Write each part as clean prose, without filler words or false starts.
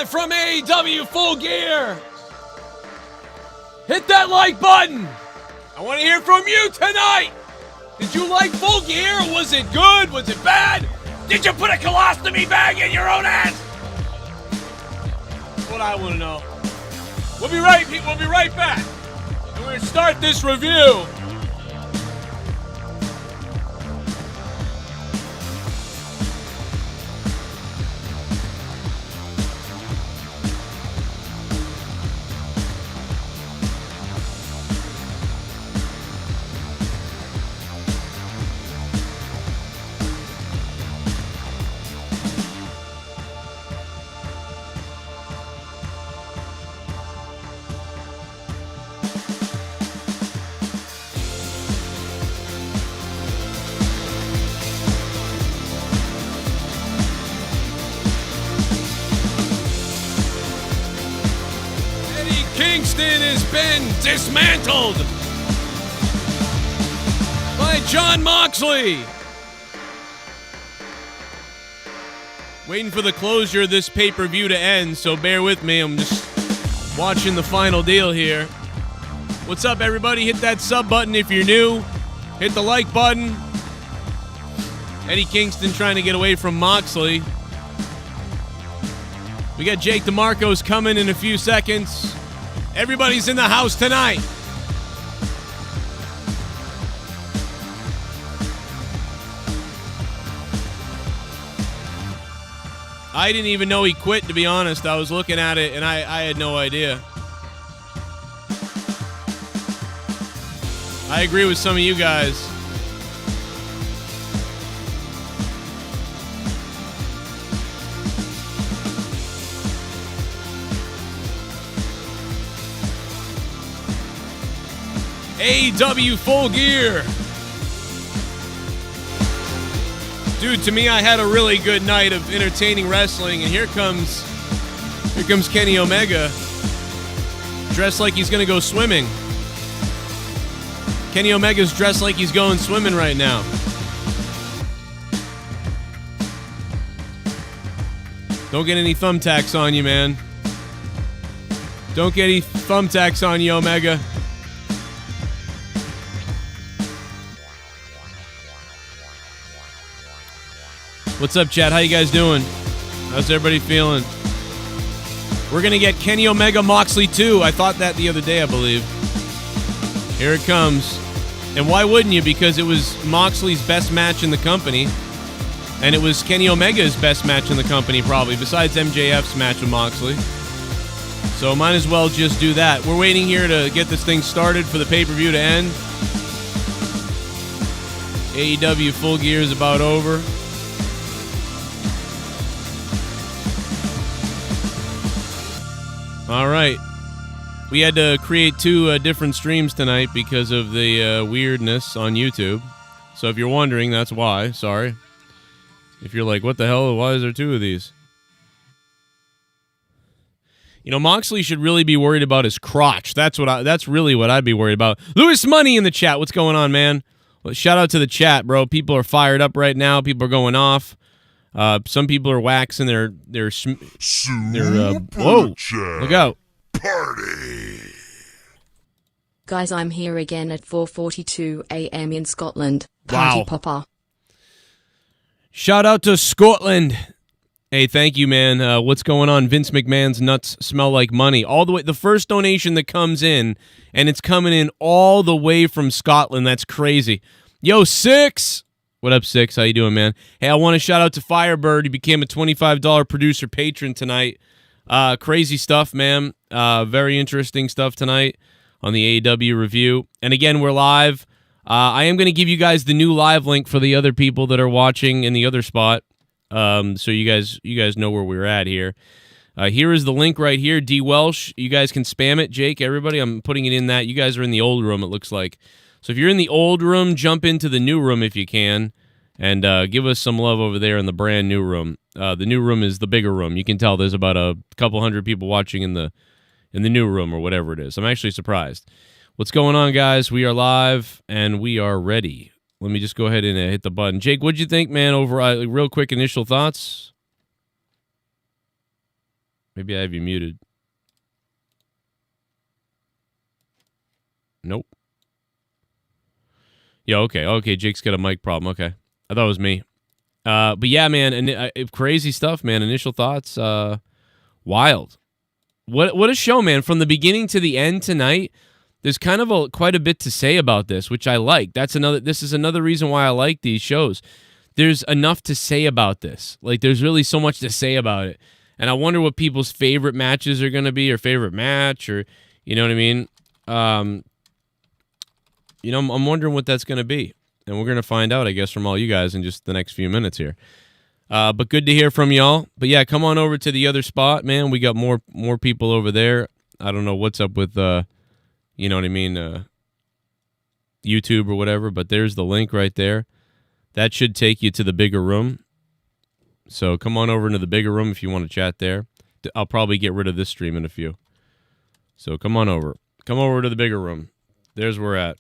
live from AEW Full Gear. Hit that like button. I want to hear from you tonight. Did you like Full Gear? Was it good? Was it bad? Did you put a colostomy bag in your own ass? That's what I want to know. We'll be right back. And we're going to start this review. Kingston has been dismantled by Jon Moxley. Waiting for the closure of this pay-per-view to end, so bear with me. I'm just watching the final deal here. What's up, everybody? Hit that sub button if you're new. Hit the like button. Eddie Kingston trying to get away from Moxley. We got Jake DeMarco's coming in a few seconds. Everybody's in the house tonight. I didn't even know he quit, to be honest. I was looking at it, and I had no idea. I agree with some of you guys. AEW Full Gear. Dude, to me, I had a really good night of entertaining wrestling, and here comes Kenny Omega, dressed like he's gonna go swimming. Kenny Omega's dressed like he's going swimming right now. Don't get any thumbtacks on you, man. Don't get any thumbtacks on you, Omega. What's up, chat? How you guys doing? How's everybody feeling? We're going to get Kenny Omega Moxley 2. I thought that the other day, I believe. Here it comes. And why wouldn't you? Because it was Moxley's best match in the company. And it was Kenny Omega's best match in the company, probably, besides MJF's match with Moxley. So might as well just do that. We're waiting here to get this thing started for the pay-per-view to end. AEW Full Gear is about over. All right. We had to create two different streams tonight because of the weirdness on YouTube. So if you're wondering, that's why. Sorry. If you're like, what the hell? Why is there two of these? You know, Moxley should really be worried about his crotch. That's really what I'd be worried about. Lewis Money in the chat. What's going on, man? Well, shout out to the chat, bro. People are fired up right now. People are going off. Some people are waxing their whoa, look out. Party. Guys, I'm here again at 4:42 a.m. in Scotland. Wow. Party popper. Shout out to Scotland. Hey, thank you, man. What's going on? Vince McMahon's nuts smell like money. All the way, the first donation that comes in, and it's coming in all the way from Scotland. That's crazy. Yo, Six. What up, Six? How you doing, man? Hey, I want to shout out to Firebird. He became a $25 producer patron tonight. Crazy stuff, man. Very interesting stuff tonight on the AEW review. And again, we're live. I am going to give you guys the new live link for the other people that are watching in the other spot. So you guys know where we're at here. Here is the link right here. D Welsh. You guys can spam it. Jake, everybody, I'm putting it in that. You guys are in the old room, it looks like. So if you're in the old room, jump into the new room if you can, and give us some love over there in the brand new room. The new room is the bigger room. You can tell there's about a couple hundred people watching in the new room or whatever it is. I'm actually surprised. What's going on, guys? We are live and we are ready. Let me just go ahead and hit the button. Jake, what'd you think, man? Real quick initial thoughts. Maybe I have you muted. Nope. Yeah, okay. Jake's got a mic problem. Okay. I thought it was me. But yeah, man, and crazy stuff, man. Initial thoughts, wild. What a show, man. From the beginning to the end tonight, there's kind of quite a bit to say about this, which I like. This is another reason why I like these shows. There's enough to say about this. Like, there's really so much to say about it. And I wonder what people's favorite matches are going to be, or favorite match, or, you know what I mean? I'm wondering what that's going to be. And we're going to find out, I guess, from all you guys in just the next few minutes here. But good to hear from y'all. But yeah, come on over to the other spot, man. We got more people over there. I don't know what's up with, you know what I mean, YouTube or whatever, but there's the link right there. That should take you to the bigger room. So come on over into the bigger room if you want to chat there. I'll probably get rid of this stream in a few. So come on over. Come over to the bigger room. There's where we're at.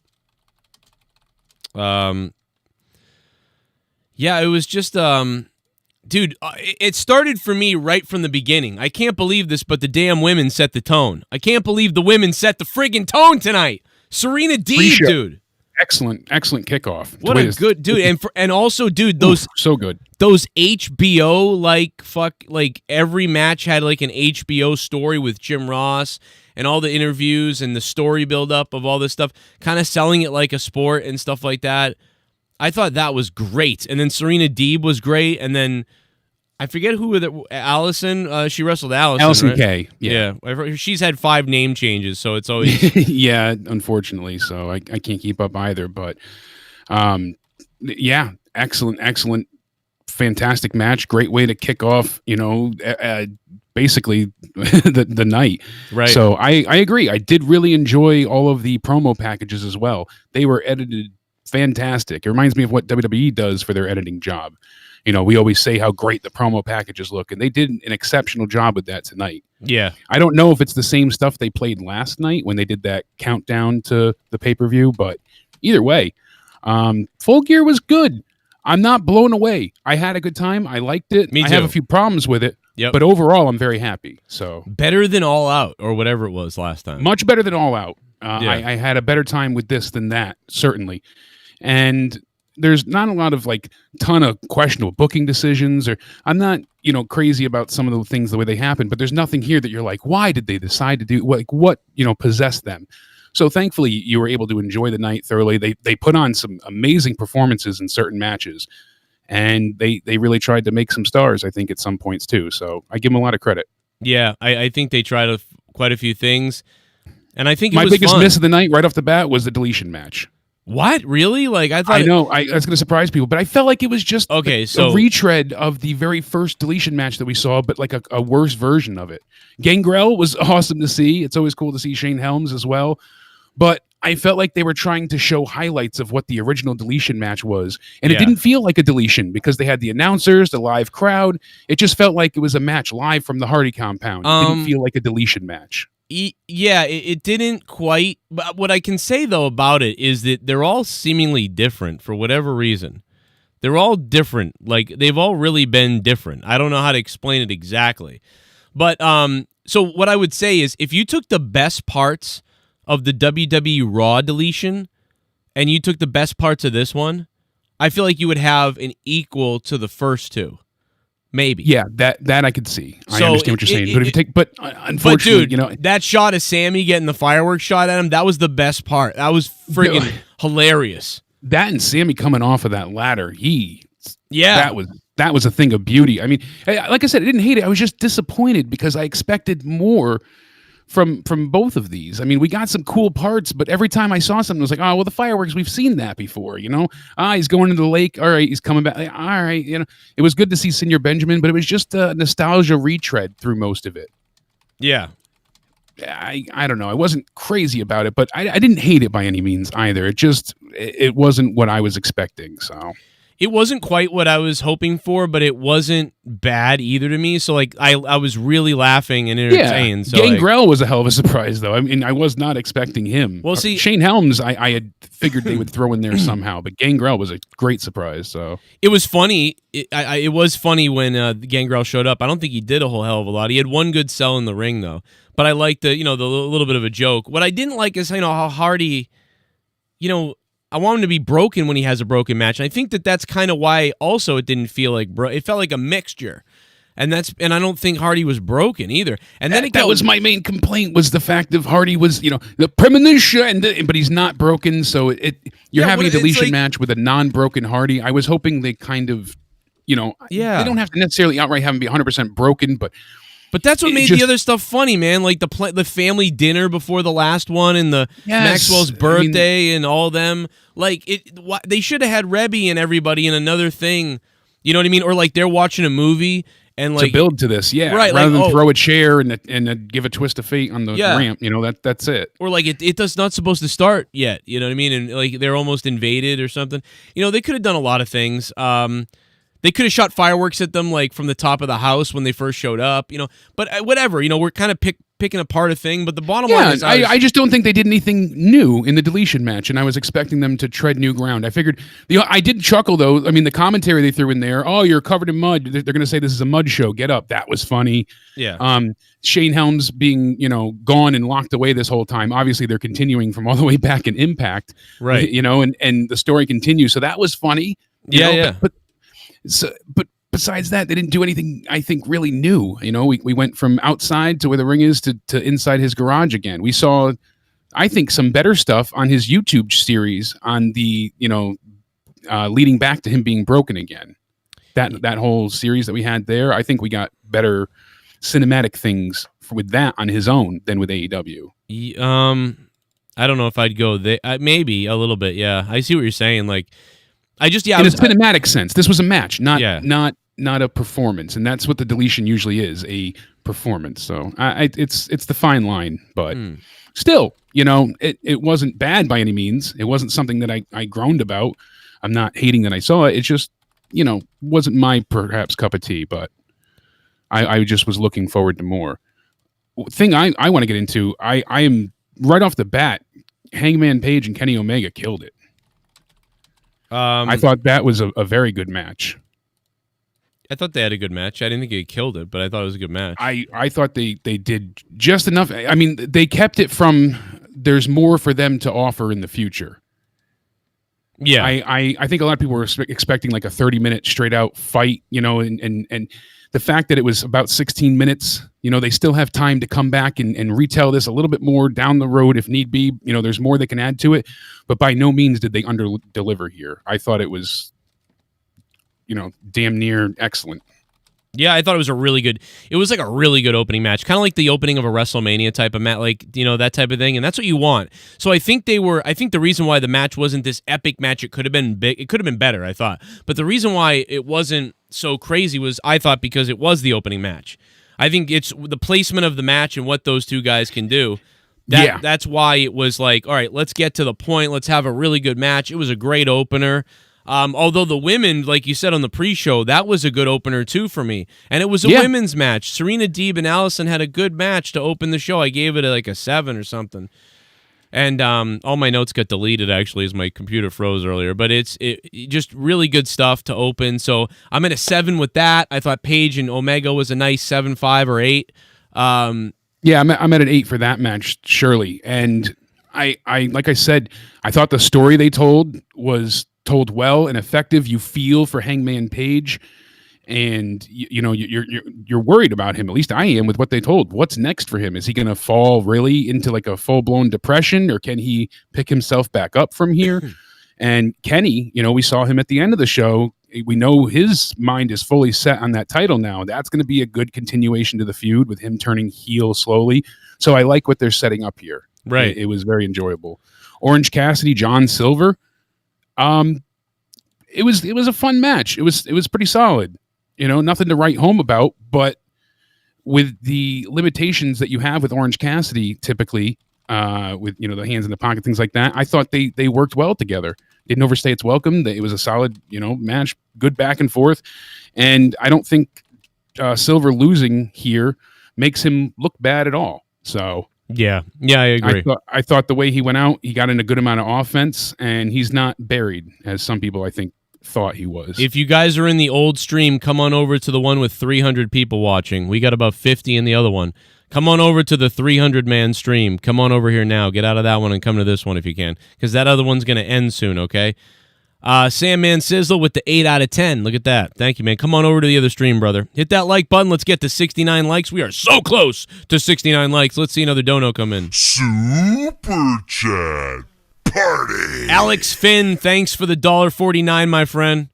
Yeah, it was just, dude, it started for me right from the beginning. I can't believe this, but the damn women set the tone. I can't believe the women set the friggin' tone tonight. Serena Deeb, dude. Excellent kickoff. What a good dude, and also, dude, those so good. Those HBO like every match had like an HBO story with Jim Ross and all the interviews and the story build up of all this stuff, kind of selling it like a sport and stuff like that. I thought that was great, and then Serena Deeb was great, and then I forget who Allison. She wrestled Allison. Right? K. Yeah, she's had 5 name changes, so it's always yeah. Unfortunately, so I can't keep up either. But yeah, excellent, fantastic match. Great way to kick off. Basically the night. Right. So I agree. I did really enjoy all of the promo packages as well. They were edited fantastic. It reminds me of what WWE does for their editing job. We always say how great the promo packages look, and they did an exceptional job with that tonight. Yeah. I don't know if it's the same stuff they played last night when they did that countdown to the pay-per-view, but either way, Full Gear was good. I'm not blown away. I had a good time. I liked it. Me too. I have a few problems with it, yep. But overall, I'm very happy. So better than All Out or whatever it was last time. Much better than All Out. Yeah. I had a better time with this than that, certainly. And there's not a lot of ton of questionable booking decisions, or I'm not, crazy about some of the things the way they happen, but there's nothing here that you're like, why did they decide to do what possessed them? So thankfully you were able to enjoy the night thoroughly. They put on some amazing performances in certain matches, and they really tried to make some stars, I think, at some points too. So I give them a lot of credit. Yeah, I think they tried quite a few things, and I think my biggest fun. Miss of the night right off the bat was the Deletion match. What? Really? I thought... I know. That's going to surprise people, but I felt like it was just a retread of the very first Deletion match that we saw, but like a worse version of it. Gangrel was awesome to see. It's always cool to see Shane Helms as well. But I felt like they were trying to show highlights of what the original Deletion match was. And it didn't feel like a Deletion because they had the announcers, the live crowd. It just felt like it was a match live from the Hardy compound. It didn't feel like a Deletion match. Yeah, it didn't quite. But what I can say, though, about it is that they're all seemingly different for whatever reason. They're all different. Like, they've all really been different. I don't know how to explain it exactly. But so what I would say is if you took the best parts of the WWE Raw Deletion and you took the best parts of this one, I feel like you would have an equal to the first two. Maybe. Yeah, that I could see. I understand what you're saying. But if you take, unfortunately, dude, that shot of Sammy getting the fireworks shot at him, that was the best part. That was friggin' hilarious. That and Sammy coming off of that ladder, that was a thing of beauty. I mean, like I said, I didn't hate it. I was just disappointed because I expected more from both of these. I mean, we got some cool parts, but every time I saw something, I was like, oh, well, the fireworks, we've seen that before, he's going into the lake. All right, he's coming back. All right, it was good to see Senior Benjamin, but it was just a nostalgia retread through most of it. Yeah. I don't know. I wasn't crazy about it, but I didn't hate it by any means either. It wasn't what I was expecting, so... It wasn't quite what I was hoping for, but it wasn't bad either to me. So like I was really laughing and entertained. So Gangrel was a hell of a surprise, though. I mean, I was not expecting him. Well, see, Shane Helms, I had figured they would throw in there somehow, but Gangrel was a great surprise. So it was funny. It was funny when Gangrel showed up. I don't think he did a whole hell of a lot. He had one good sell in the ring though, but I liked the little bit of a joke. What I didn't like is how Hardy, I want him to be broken when he has a broken match. And I think that's kind of why also it didn't feel like it felt like a mixture. And I don't think Hardy was broken either. And then that was my main complaint, was the fact of Hardy was, the premonition, but he's not broken. So you're having a deletion match with a non-broken Hardy. I was hoping they kind of, they don't have to necessarily outright have him be 100% broken, but that's what made the other stuff funny, man. Like the family dinner before the last one and the Maxwell's birthday and all them. Like they should have had Rebby and everybody in another thing. You know what I mean? Or like they're watching a movie and like to build to this, right? Rather than throw a chair and give a twist of fate on the ramp. That's it. Or like it does not supposed to start yet. You know what I mean? And like they're almost invaded or something. They could have done a lot of things. They could have shot fireworks at them, like from the top of the house when they first showed up, But whatever, we're kind of picking apart a thing. But the bottom line is, I just don't think they did anything new in the deletion match, and I was expecting them to tread new ground. I figured, I did chuckle though. I mean, the commentary they threw in there. Oh, you're covered in mud. They're going to say this is a mud show. Get up. That was funny. Yeah. Shane Helms being gone and locked away this whole time. Obviously, they're continuing from all the way back in Impact, right? And the story continues. So that was funny. But besides that, they didn't do anything, I think, really new. We went from outside to where the ring is to inside his garage again. We saw, I think, some better stuff on his YouTube series on the, leading back to him being broken again. That whole series that we had there, I think we got better cinematic things with that on his own than with AEW. I don't know if I'd go there. Maybe a little bit, yeah. I see what you're saying, like... in a cinematic sense, this was a match, not a performance, and that's what the deletion usually is, a performance. So it's the fine line, but still, it wasn't bad by any means. It wasn't something that I groaned about. I'm not hating that I saw it. It just wasn't my perhaps cup of tea, but I just was looking forward to more. Thing I want to get into, I am right off the bat, Hangman Page and Kenny Omega killed it. I thought that was a very good match. I thought they had a good match. I didn't think they killed it, but I thought it was a good match. I thought they did just enough. I mean, they kept it from there's more for them to offer in the future. Yeah. I think a lot of people were expecting like a 30-minute straight out fight, and the fact that it was about 16 minutes, they still have time to come back and retell this a little bit more down the road if need be. There's more they can add to it, but by no means did they under-deliver here. I thought it was, damn near excellent. Yeah, I thought it was like a really good opening match. Kind of like the opening of a WrestleMania type of match, like, that type of thing. And that's what you want. So I think the reason why the match wasn't this epic match, it could have been big. It could have been better, I thought. But the reason why it wasn't so crazy was, I thought, because it was the opening match. I think it's the placement of the match and what those two guys can do. That's why it was like, all right, let's get to the point. Let's have a really good match. It was a great opener. Although the women, like you said on the pre-show, that was a good opener too for me. And it was a women's match. Serena Deeb and Allison had a good match to open the show. I gave it like a 7 or something. And all my notes got deleted, actually, as my computer froze earlier. But it's just really good stuff to open. So I'm at a 7 with that. I thought Page and Omega was a nice 7, 5, or 8. I'm at an 8 for that match, surely. And I like I said, I thought the story they told was told well and effective. You feel for Hangman Page, and you're worried about him. At least I am with what they told. What's next for him? Is he going to fall really into like a full-blown depression, or can he pick himself back up from here? And Kenny, we saw him at the end of the show. We know his mind is fully set on that title now. That's going to be a good continuation to the feud with him turning heel slowly. So I like what they're setting up here. Right. It was very enjoyable. Orange Cassidy, John Silver. It was a fun match. It was pretty solid. Nothing to write home about, but with the limitations that you have with Orange Cassidy, typically, with the hands in the pocket, things like that, I thought they worked well together. didn't overstay its welcome. It was a solid, match, good back and forth. And I don't think Silver losing here makes him look bad at all. So yeah, I agree. I thought the way he went out, he got in a good amount of offense, and he's not buried, as some people I think thought he was. If you guys are in the old stream, come on over to the one with 300 people watching. We got about 50 in the other one. Come on over to the 300-man stream. Come on over here now. Get out of that one and come to this one if you can, because that other one's going to end soon, okay? Sandman Sizzle with the 8 out of 10. Look at that. Thank you, man. Come on over to the other stream, brother. Hit that like button. Let's get to 69 likes. We are so close to 69 likes. Let's see another dono come in. Super Chat Party. Alex Finn, thanks for the $1.49, my friend.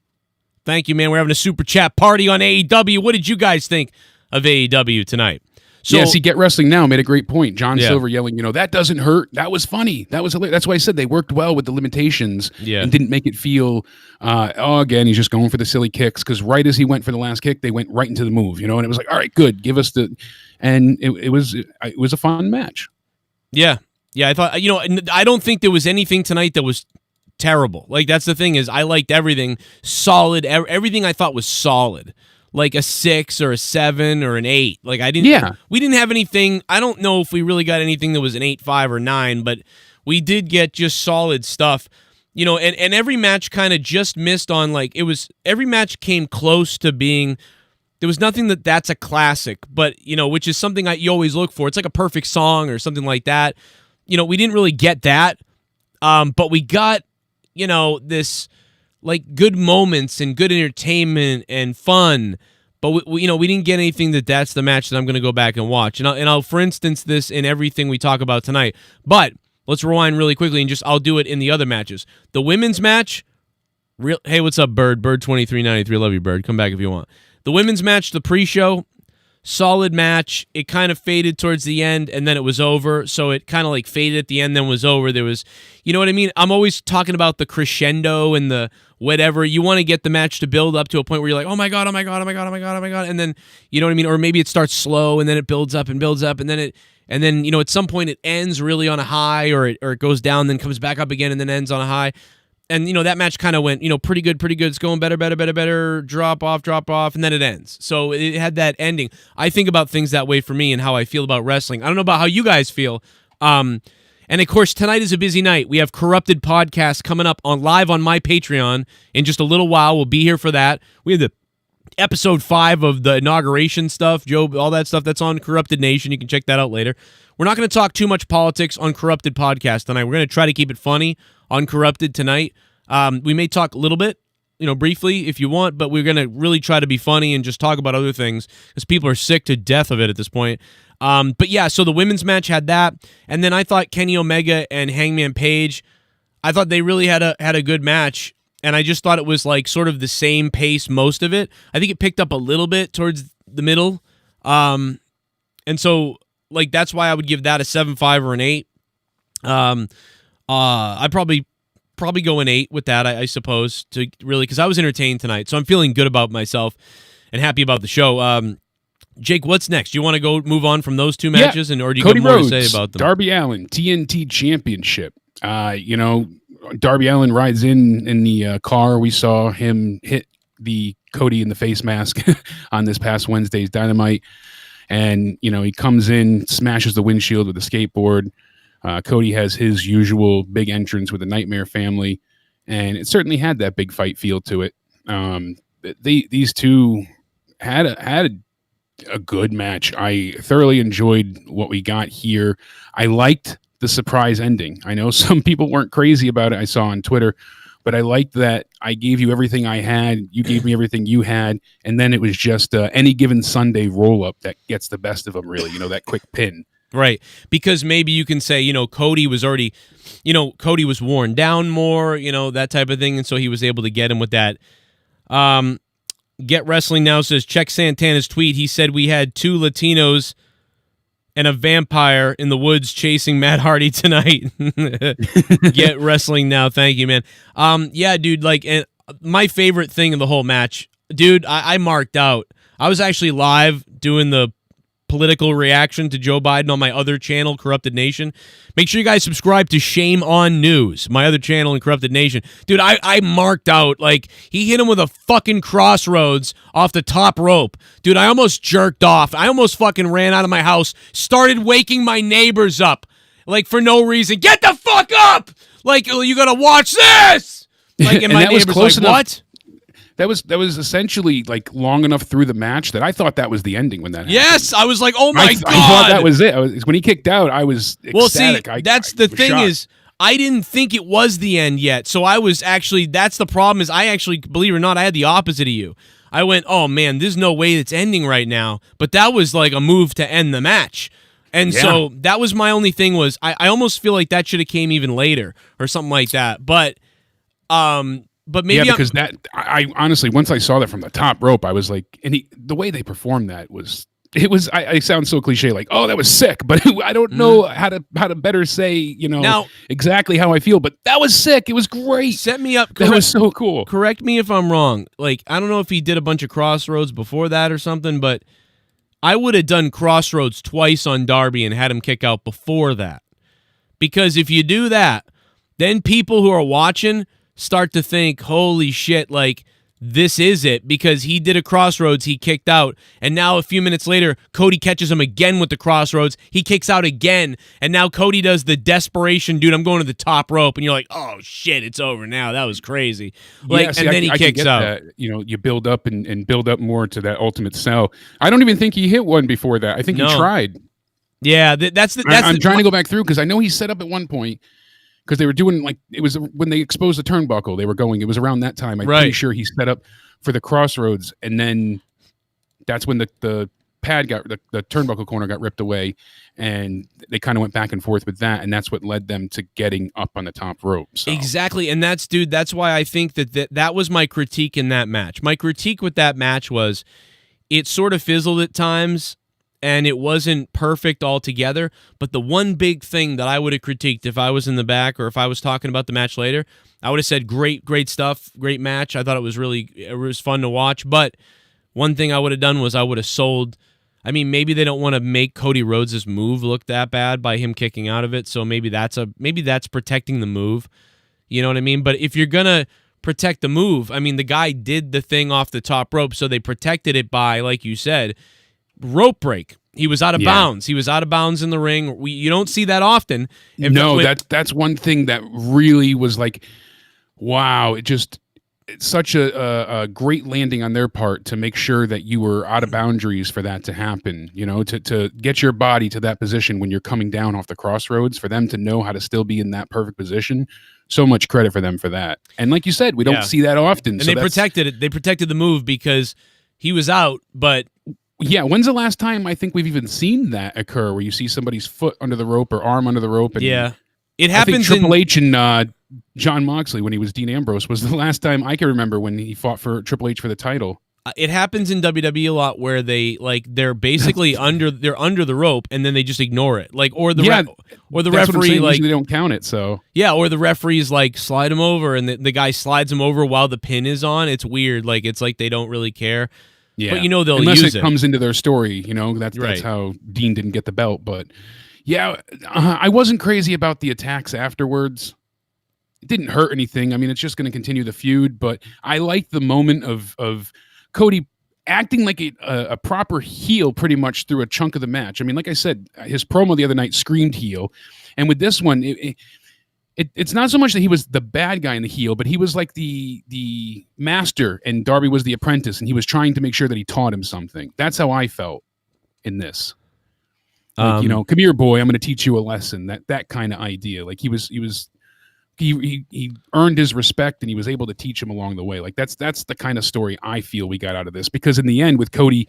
Thank you, man. We're having a super chat party on AEW. What did you guys think of AEW tonight? So, Get Wrestling Now made a great point. John Silver yelling, that doesn't hurt. That was funny. That was hilarious. That's why I said they worked well with the limitations and didn't make it feel, again, he's just going for the silly kicks. Because right as he went for the last kick, they went right into the move, and it was like, all right, good. Give us the, and it was a fun match. Yeah. I thought, I don't think there was anything tonight that was terrible. Like, that's the thing is I liked everything solid. Everything I thought was solid. Like a 6 or a 7 or an 8. Like we didn't have anything. I don't know if we really got anything that was an 8, 5, or 9, but we did get just solid stuff. And every match kind of just missed on every match came close to being, there was nothing that's a classic, but which is something you always look for. It's like a perfect song or something like that. We didn't really get that. But we got, this like good moments and good entertainment and fun, but we didn't get anything that's the match that I'm going to go back and watch. And I'll for instance this in everything we talk about tonight. But let's rewind really quickly and I'll do it in the other matches. The women's match, hey, what's up, Bird 2393, love you, Bird. Come back if you want. The women's match, the pre-show, solid match. It kind of faded towards the end, and then it was over. So it kind of faded at the end, then was over. There was, you know what I mean? I'm always talking about the crescendo and the whatever. You want to get the match to build up to a point where you're like, oh my God, and then, you know what I mean? Or maybe it starts slow, and then it builds up, and then at some point it ends really on a high, or it goes down, then comes back up again, and then ends on a high. And, that match kind of went, pretty good. It's going better, drop off, and then it ends. So it had that ending. I think about things that way for me and how I feel about wrestling. I don't know about how you guys feel. And, of course, tonight is a busy night. We have Corrupted Podcast coming up live on my Patreon in just a little while. We'll be here for that. We have the episode 5 of the inauguration stuff, Joe, all that stuff that's on Corrupted Nation. You can check that out later. We're not going to talk too much politics on Corrupted Podcast tonight. We're going to try to keep it funny on Corrupted tonight. We may talk a little bit, briefly if you want, but we're going to really try to be funny and just talk about other things because people are sick to death of it at this point. But yeah, so the women's match had that. And then I thought Kenny Omega and Hangman Page, I thought they really had a good match. And I just thought it was sort of the same pace, most of it. I think it picked up a little bit towards the middle. And so that's why I would give that a 7.5 or an 8. I'd probably go an 8 with that, I suppose, to really, because I was entertained tonight, so I'm feeling good about myself and happy about the show. Jake, what's next? Do you want to move on from those two matches, or do you Cody got more Rhodes, to say about them? Darby Allin, TNT Championship. Darby Allin rides in the car. We saw him hit the Cody in the face mask on this past Wednesday's Dynamite, and he comes in, smashes the windshield with a skateboard. Cody has his usual big entrance with the Nightmare Family, and it certainly had that big fight feel to it. These two had a good match. I thoroughly enjoyed what we got here. I liked the surprise ending. I know some people weren't crazy about it, I saw on Twitter, but I liked that I gave you everything I had, you gave me everything you had, and then it was just any given Sunday roll-up that gets the best of them, really, that quick pin. Right, because maybe you can say, Cody was already, Cody was worn down more, that type of thing, and so he was able to get him with that. Get Wrestling Now says, check Santana's tweet. He said we had 2 Latinos and a vampire in the woods chasing Matt Hardy tonight. Get Wrestling Now. Thank you, man. Yeah, dude, and my favorite thing in the whole match, dude, I marked out. I was actually live doing the political reaction to Joe Biden on my other channel, Corrupted Nation. Make sure you guys subscribe to Shame on News, my other channel in Corrupted Nation. Dude, I marked out, like, he hit him with a fucking crossroads off the top rope. Dude, I almost jerked off. I almost fucking ran out of my house, started waking my neighbors up, like, for no reason. Get the fuck up! Like, you gotta watch this! Like, and my neighbor's like, enough. What? That was essentially like long enough through the match that I thought that was the ending when that happened. Yes, I was like, oh my God. I thought that was it. When he kicked out, I was ecstatic. Well, see, that's the thing shocked. is, I didn't think it was the end yet. So I was actually, that's the problem is I actually, believe it or not, I had the opposite of you. I went, oh man, there's no way it's ending right now. But that was like a move to end the match. And so that was my only thing was, I almost feel like that should have came even later or something like that. But maybe because I honestly, once I saw that from the top rope, I was like, and the way they performed that was, I sound so cliche, like, oh, that was sick, but I don't know how to better say, now, exactly how I feel, but that was sick. It was great. Set me up. That was so cool. Correct me if I'm wrong. Like, I don't know if he did a bunch of crossroads before that or something, but I would have done crossroads twice on Darby and had him kick out before that. Because if you do that, then people who are watching start to think, holy shit, like, this is it, because he did a crossroads, he kicked out, and now a few minutes later, Cody catches him again with the crossroads, he kicks out again, and now Cody does the desperation, dude, I'm going to the top rope, and you're like, oh shit, it's over now, that was crazy. Like, and then he kicks out. That. You build up and build up more to that ultimate cell. I don't even think he hit one before that. I think he tried. Yeah, I'm trying to go back through, because I know he set up at one point, because they were doing, like, it was when they exposed the turnbuckle, they were going, it was around that time. I'm pretty sure he set up for the crossroads, and then that's when the pad the turnbuckle corner got ripped away, and they kind of went back and forth with that, and that's what led them to getting up on the top rope. So. Exactly, and that's why I think that was my critique in that match. My critique with that match was it sort of fizzled at times, and it wasn't perfect altogether, but the one big thing that I would have critiqued if I was in the back or if I was talking about the match later, I would have said, great stuff, great match. I thought it was fun to watch, but one thing I would have done was I would have sold, I mean, maybe they don't want to make Cody Rhodes' move look that bad by him kicking out of it, so maybe that's protecting the move, you know what I mean? But if you're going to protect the move, I mean, the guy did the thing off the top rope, so they protected it by, like you said, rope break. He was out of bounds. He was out of bounds in the ring. You don't see that often. That's one thing that really was like, wow, it's such a great landing on their part to make sure that you were out of boundaries for that to happen, to get your body to that position when you're coming down off the crossroads, for them to know how to still be in that perfect position. So much credit for them for that. And like you said, we don't see that often. And they protected it. They protected the move because he was out, but... Yeah, when's the last time I think we've even seen that occur, where you see somebody's foot under the rope or arm under the rope? And it happens. I think Triple H and John Moxley, when he was Dean Ambrose, was the last time I can remember when he fought for Triple H for the title. It happens in WWE a lot where they're basically under the rope and then they just ignore it, like or the referee like they don't count it. So or the referee's like slide him over and the guy slides him over while the pin is on. It's weird, like it's like they don't really care. Yeah, but they'll unless use it comes into their story. That's how Dean didn't get the belt. But yeah, I wasn't crazy about the attacks afterwards. It didn't hurt anything. I mean, it's just going to continue the feud. But I liked the moment of Cody acting like a proper heel pretty much through a chunk of the match. I mean, like I said, his promo the other night screamed heel, and with this one, it's not so much that he was the bad guy in the heel, but he was like the master and Darby was the apprentice, and he was trying to make sure that he taught him something. That's how I felt in this. Like, come here, boy, I'm going to teach you a lesson. That kind of idea. Like he earned his respect, and he was able to teach him along the way. Like that's the kind of story I feel we got out of this, because in the end, with Cody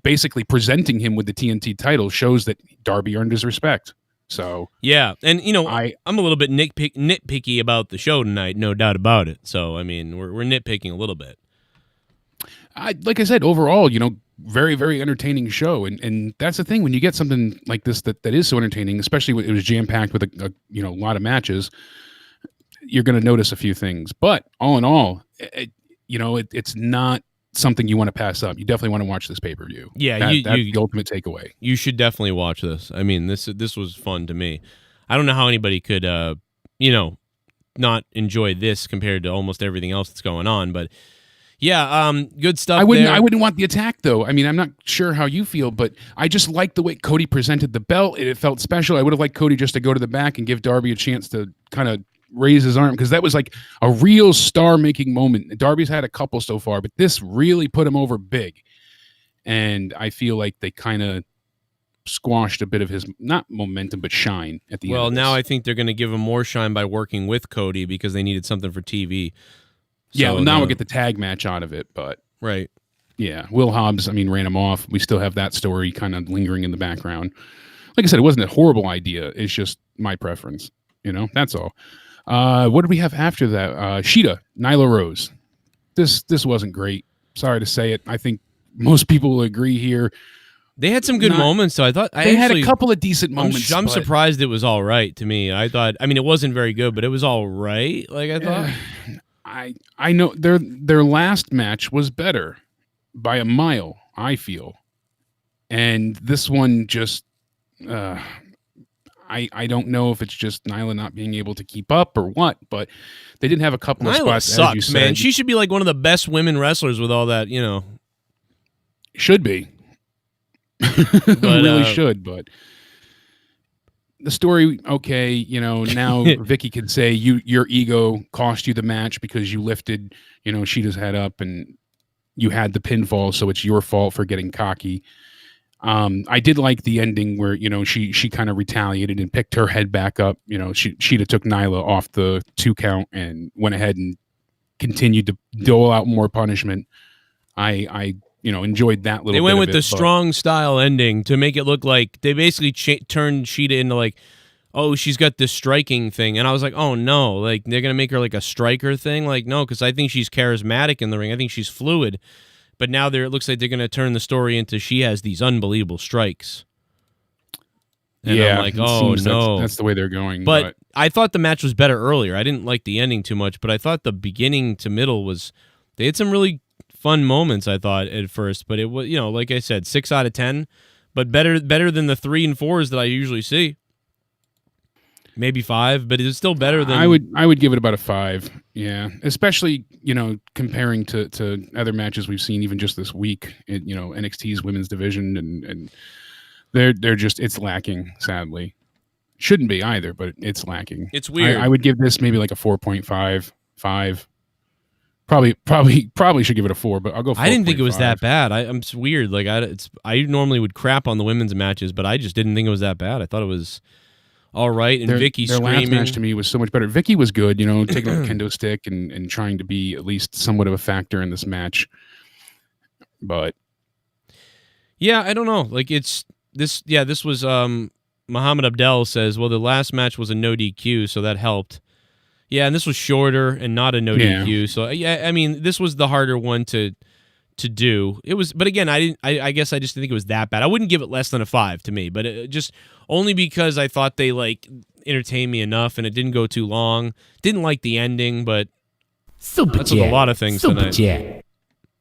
basically presenting him with the TNT title, shows that Darby earned his respect. So yeah, and I'm a little bit nitpicky about the show tonight, no doubt about it. So I mean, we're nitpicking a little bit. Like I said, overall, very, very entertaining show, and that's the thing when you get something like this that is so entertaining, especially when it was jam packed with a lot of matches. You're going to notice a few things, but all in all, it's not something you want to pass up. You definitely want to watch this pay-per-view. Yeah, that's the ultimate takeaway. You should definitely watch this. I mean, this was fun to me. I don't know how anybody could, not enjoy this compared to almost everything else that's going on, but yeah, good stuff. I wouldn't want the attack though. I mean, I'm not sure how you feel, but I just like the way Cody presented the belt. It felt special. I would have liked Cody just to go to the back and give Darby a chance to kind of raise his arm, because that was like a real star-making moment. Darby's had a couple so far, but this really put him over big. And I feel like they kind of squashed a bit of his, not momentum, but shine at the end. Well, now I think they're going to give him more shine by working with Cody because they needed something for TV. Yeah, well, now we'll get the tag match out of it, but right. Yeah, Will Hobbs, ran him off. We still have that story kind of lingering in the background. Like I said, it wasn't a horrible idea. It's just my preference. That's all. What did we have after that? Sheeta, Nyla Rose. This wasn't great. Sorry to say it. I think most people will agree here. They had some good moments, so I thought they had a couple of decent moments. I'm surprised it was all right to me. I thought, it wasn't very good, but it was all right. Like I thought. I know their last match was better by a mile, I feel, and this one just I don't know if it's just Nyla not being able to keep up or what, but they did have a couple of spots. Sucks, as you said. man. She should be like one of the best women wrestlers with all that, Should be. But, really should, but the story, okay, now Vicky could say your ego cost you the match because you lifted, Sheeta's head up and you had the pinfall, so it's your fault for getting cocky. I did like the ending where, she kind of retaliated and picked her head back up. Sheeta took Nyla off the 2 count and went ahead and continued to dole out more punishment. I enjoyed that little bit. They went with the but strong style ending to make it look like they basically turned Sheeta into like, oh, she's got this striking thing. And I was like, oh no, like they're going to make her like a striker thing. Like, no, because I think she's charismatic in the ring. I think she's fluid. But now it looks like they're going to turn the story into she has these unbelievable strikes. And yeah, I'm like, oh no. That's the way they're going. But I thought the match was better earlier. I didn't like the ending too much, but I thought the beginning to middle they had some really fun moments, I thought, at first, but it was, like I said, 6 out of 10, but better than the 3 and 4s that I usually see. Maybe 5, but it's still better than... I would give it about a 5. Yeah, especially comparing to other matches we've seen even just this week. NXT's women's division, and they're just, it's lacking, sadly. Shouldn't be either, but it's lacking. It's weird. I would give this maybe like a 4.5, 5. Probably should give it a 4, but I'll go 4.5. I didn't think it was that bad. It's weird. Like I normally would crap on the women's matches, but I just didn't think it was that bad. I thought it was all right. And Vicky their screaming. Last match to me was so much better. Vicky was good, taking a kendo stick and trying to be at least somewhat of a factor in this match. But yeah, I don't know. Like this was Muhammad Abdel says, well, the last match was a no DQ, so that helped. Yeah, and this was shorter and not a no DQ. So yeah, this was the harder one to do. It was, but again, I guess I just didn't think it was that bad. I wouldn't give it less than a 5 to me, but it just only because I thought they like entertained me enough and it didn't go too long. Didn't like the ending, but that's with a lot of things tonight.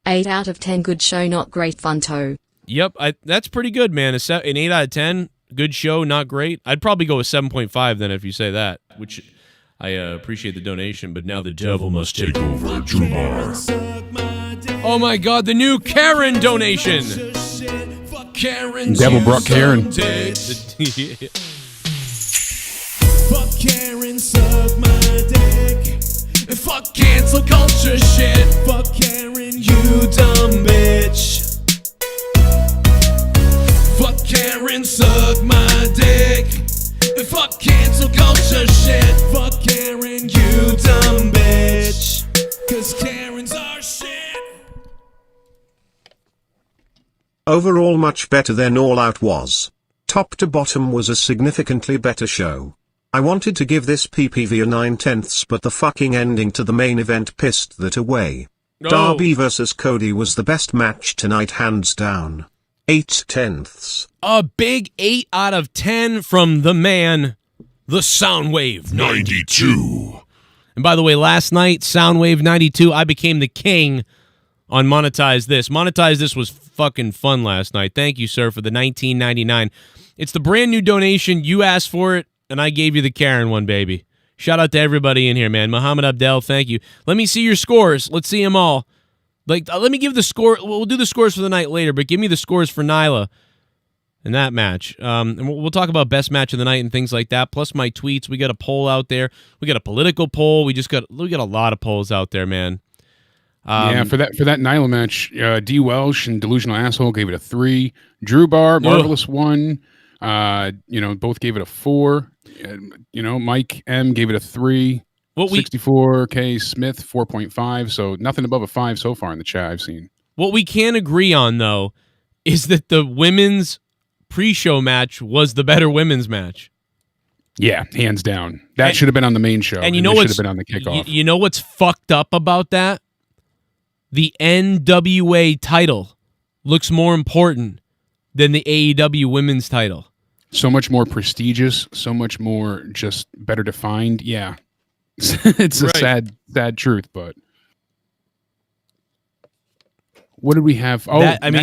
8 out of 10 good show, not great fun toe. Yep, that's pretty good, man. An 8 out of 10, good show, not great. I'd probably go with 7.5 then if you say that, which I appreciate the donation, but now the devil must take over Jman. Oh my God, the new Karen donation. Karen. Devil brought Karen. Fuck Karen, suck my dick. And fuck cancel culture shit. Fuck Karen, you dumb bitch. Fuck Karen, suck my dick. And fuck cancel culture shit. Fuck Karen, you dumb bitch. 'Cause Karens are shit. Overall much better than All Out was. Top to bottom was a significantly better show. I wanted to give this PPV a 9/10, but the fucking ending to the main event pissed that away. No. Darby vs Cody was the best match tonight hands down. 8/10. A big 8 out of 10 from the man, the Soundwave 92. And by the way, last night, Soundwave 92, I became the king on Monetize This. Monetize This was fucking fun last night. Thank you, sir, for the $19.99. It's the brand new donation. You asked for it, and I gave you the Karen one, baby. Shout out to everybody in here, man. Muhammad Abdel, thank you. Let me see your scores. Let's see them all. Let me give the score. We'll do the scores for the night later, but give me the scores for Nyla in that match. And we'll talk about best match of the night and things like that, plus my tweets. We got a poll out there. We got a political poll. We got a lot of polls out there, man. For that Nyla match, D. Welsh and Delusional Asshole gave it a 3. Drew Bar, Marvelous 1. Both gave it a 4. Mike M gave it a 3. 64K Smith 4.5. So nothing above a 5 so far in the chat I've seen. What we can agree on though is that the women's pre-show match was the better women's match. Yeah, hands down. That should have been on the main show. And you know what should have been on the kickoff. You know what's fucked up about that? The NWA title looks more important than the AEW women's title. So much more prestigious, so much more just better defined. Yeah. It's a sad truth, but what did we have? Oh,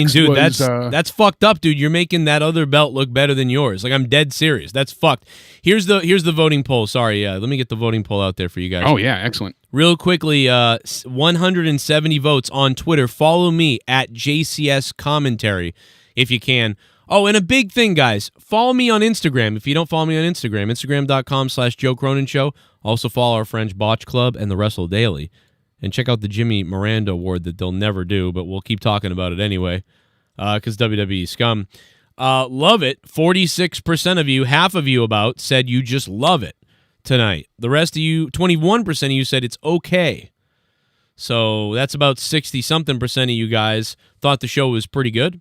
dude, that's fucked up, dude. You're making that other belt look better than yours. Like, I'm dead serious. That's fucked. Here's the voting poll. Sorry, let me get the voting poll out there for you guys. Oh yeah, excellent. Real quickly, 170 votes on Twitter. Follow me at JCS Commentary if you can. Oh, and a big thing, guys. Follow me on Instagram. If you don't follow me on Instagram, Instagram.com/Joe Cronin Show. Also follow our French Botch Club and the Wrestle Daily. And check out the Jimmy Miranda Award that they'll never do, but we'll keep talking about it anyway, because WWE scum. Love it. 46% of you, half of you said you just love it tonight. The rest of you, 21% of you said it's okay. So that's about 60-something% of you guys thought the show was pretty good.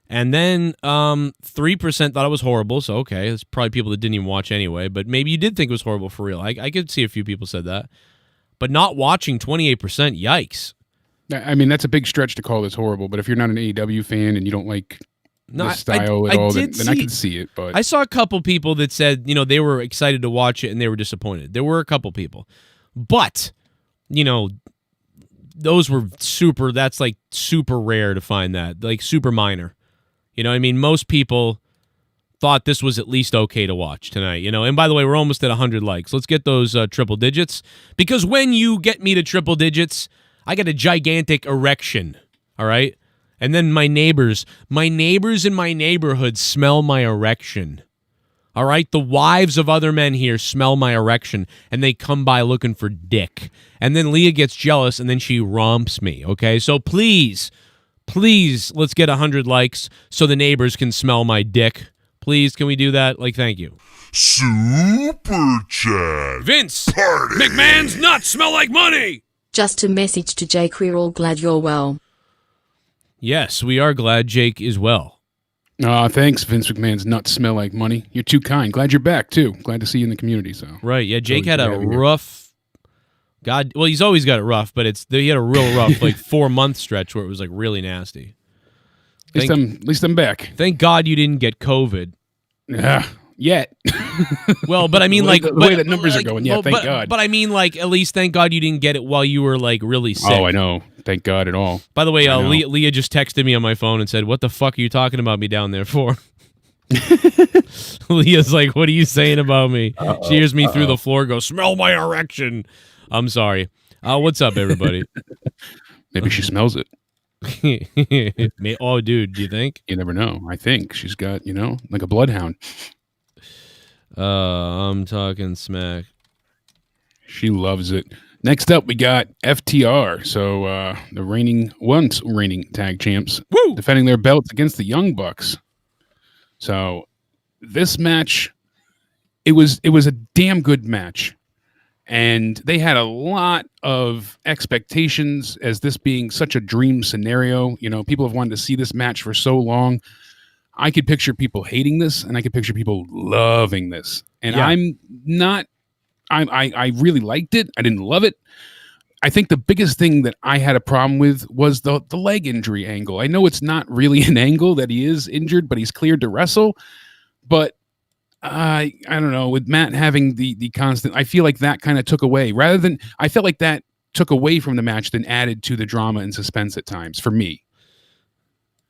And then 3% thought it was horrible, so okay. It's probably people that didn't even watch anyway, but maybe you did think it was horrible for real. I could see a few people said that. But not watching, 28%, yikes. I mean, that's a big stretch to call this horrible, but if you're not an AEW fan and you don't like the style at all, then I can see it. But I saw a couple people that said, they were excited to watch it and they were disappointed. There were a couple people. But, those were that's like super rare to find that, like super minor. Most people thought this was at least okay to watch tonight, And by the way, we're almost at 100 likes. Let's get those triple digits, because when you get me to triple digits, I get a gigantic erection, all right? And then my neighbors in my neighborhood smell my erection, all right? The wives of other men here smell my erection, and they come by looking for dick. And then Leah gets jealous, and then she romps me, okay? So please, let's get 100 likes so the neighbors can smell my dick. Please, can we do that? Thank you. Super Chat. Vince, Party. McMahon's nuts smell like money. Just a message to Jake, we're all glad you're well. Yes, we are glad Jake is well. Thanks, Vince McMahon's nuts smell like money. You're too kind. Glad you're back, too. Glad to see you in the community. So right, yeah, Jake had a rough... he's always got it rough, but he had a real rough 4-month stretch where it was really nasty. At least I'm back. Thank God you didn't get COVID. Yeah, yet. Well, but I mean, the way the numbers are going. Yeah, thank God. But I mean, at least thank God you didn't get it while you were really sick. Oh, I know. Thank God at all. By the way, Leah just texted me on my phone and said, "What the fuck are you talking about me down there for?" Leah's like, "What are you saying about me?" She hears me through the floor go, "Smell my erection." I'm sorry. What's up, everybody? Maybe she smells it. Oh, dude, do you think? You never know. I think she's got, like a bloodhound. I'm talking smack. She loves it. Next up, we got FTR. So the once reigning tag champs, defending their belts against the Young Bucks. So this match, it was a damn good match. And they had a lot of expectations as this being such a dream scenario. People have wanted to see this match for so long. I could picture people hating this, and I could picture people loving this. And yeah. I really liked it. I didn't love it. I think the biggest thing that I had a problem with was the leg injury angle. I know it's not really an angle that he is injured, but he's cleared to wrestle. But I don't know, with Matt having the constant, I feel like that kind of took away. I felt like that took away from the match than added to the drama and suspense at times for me.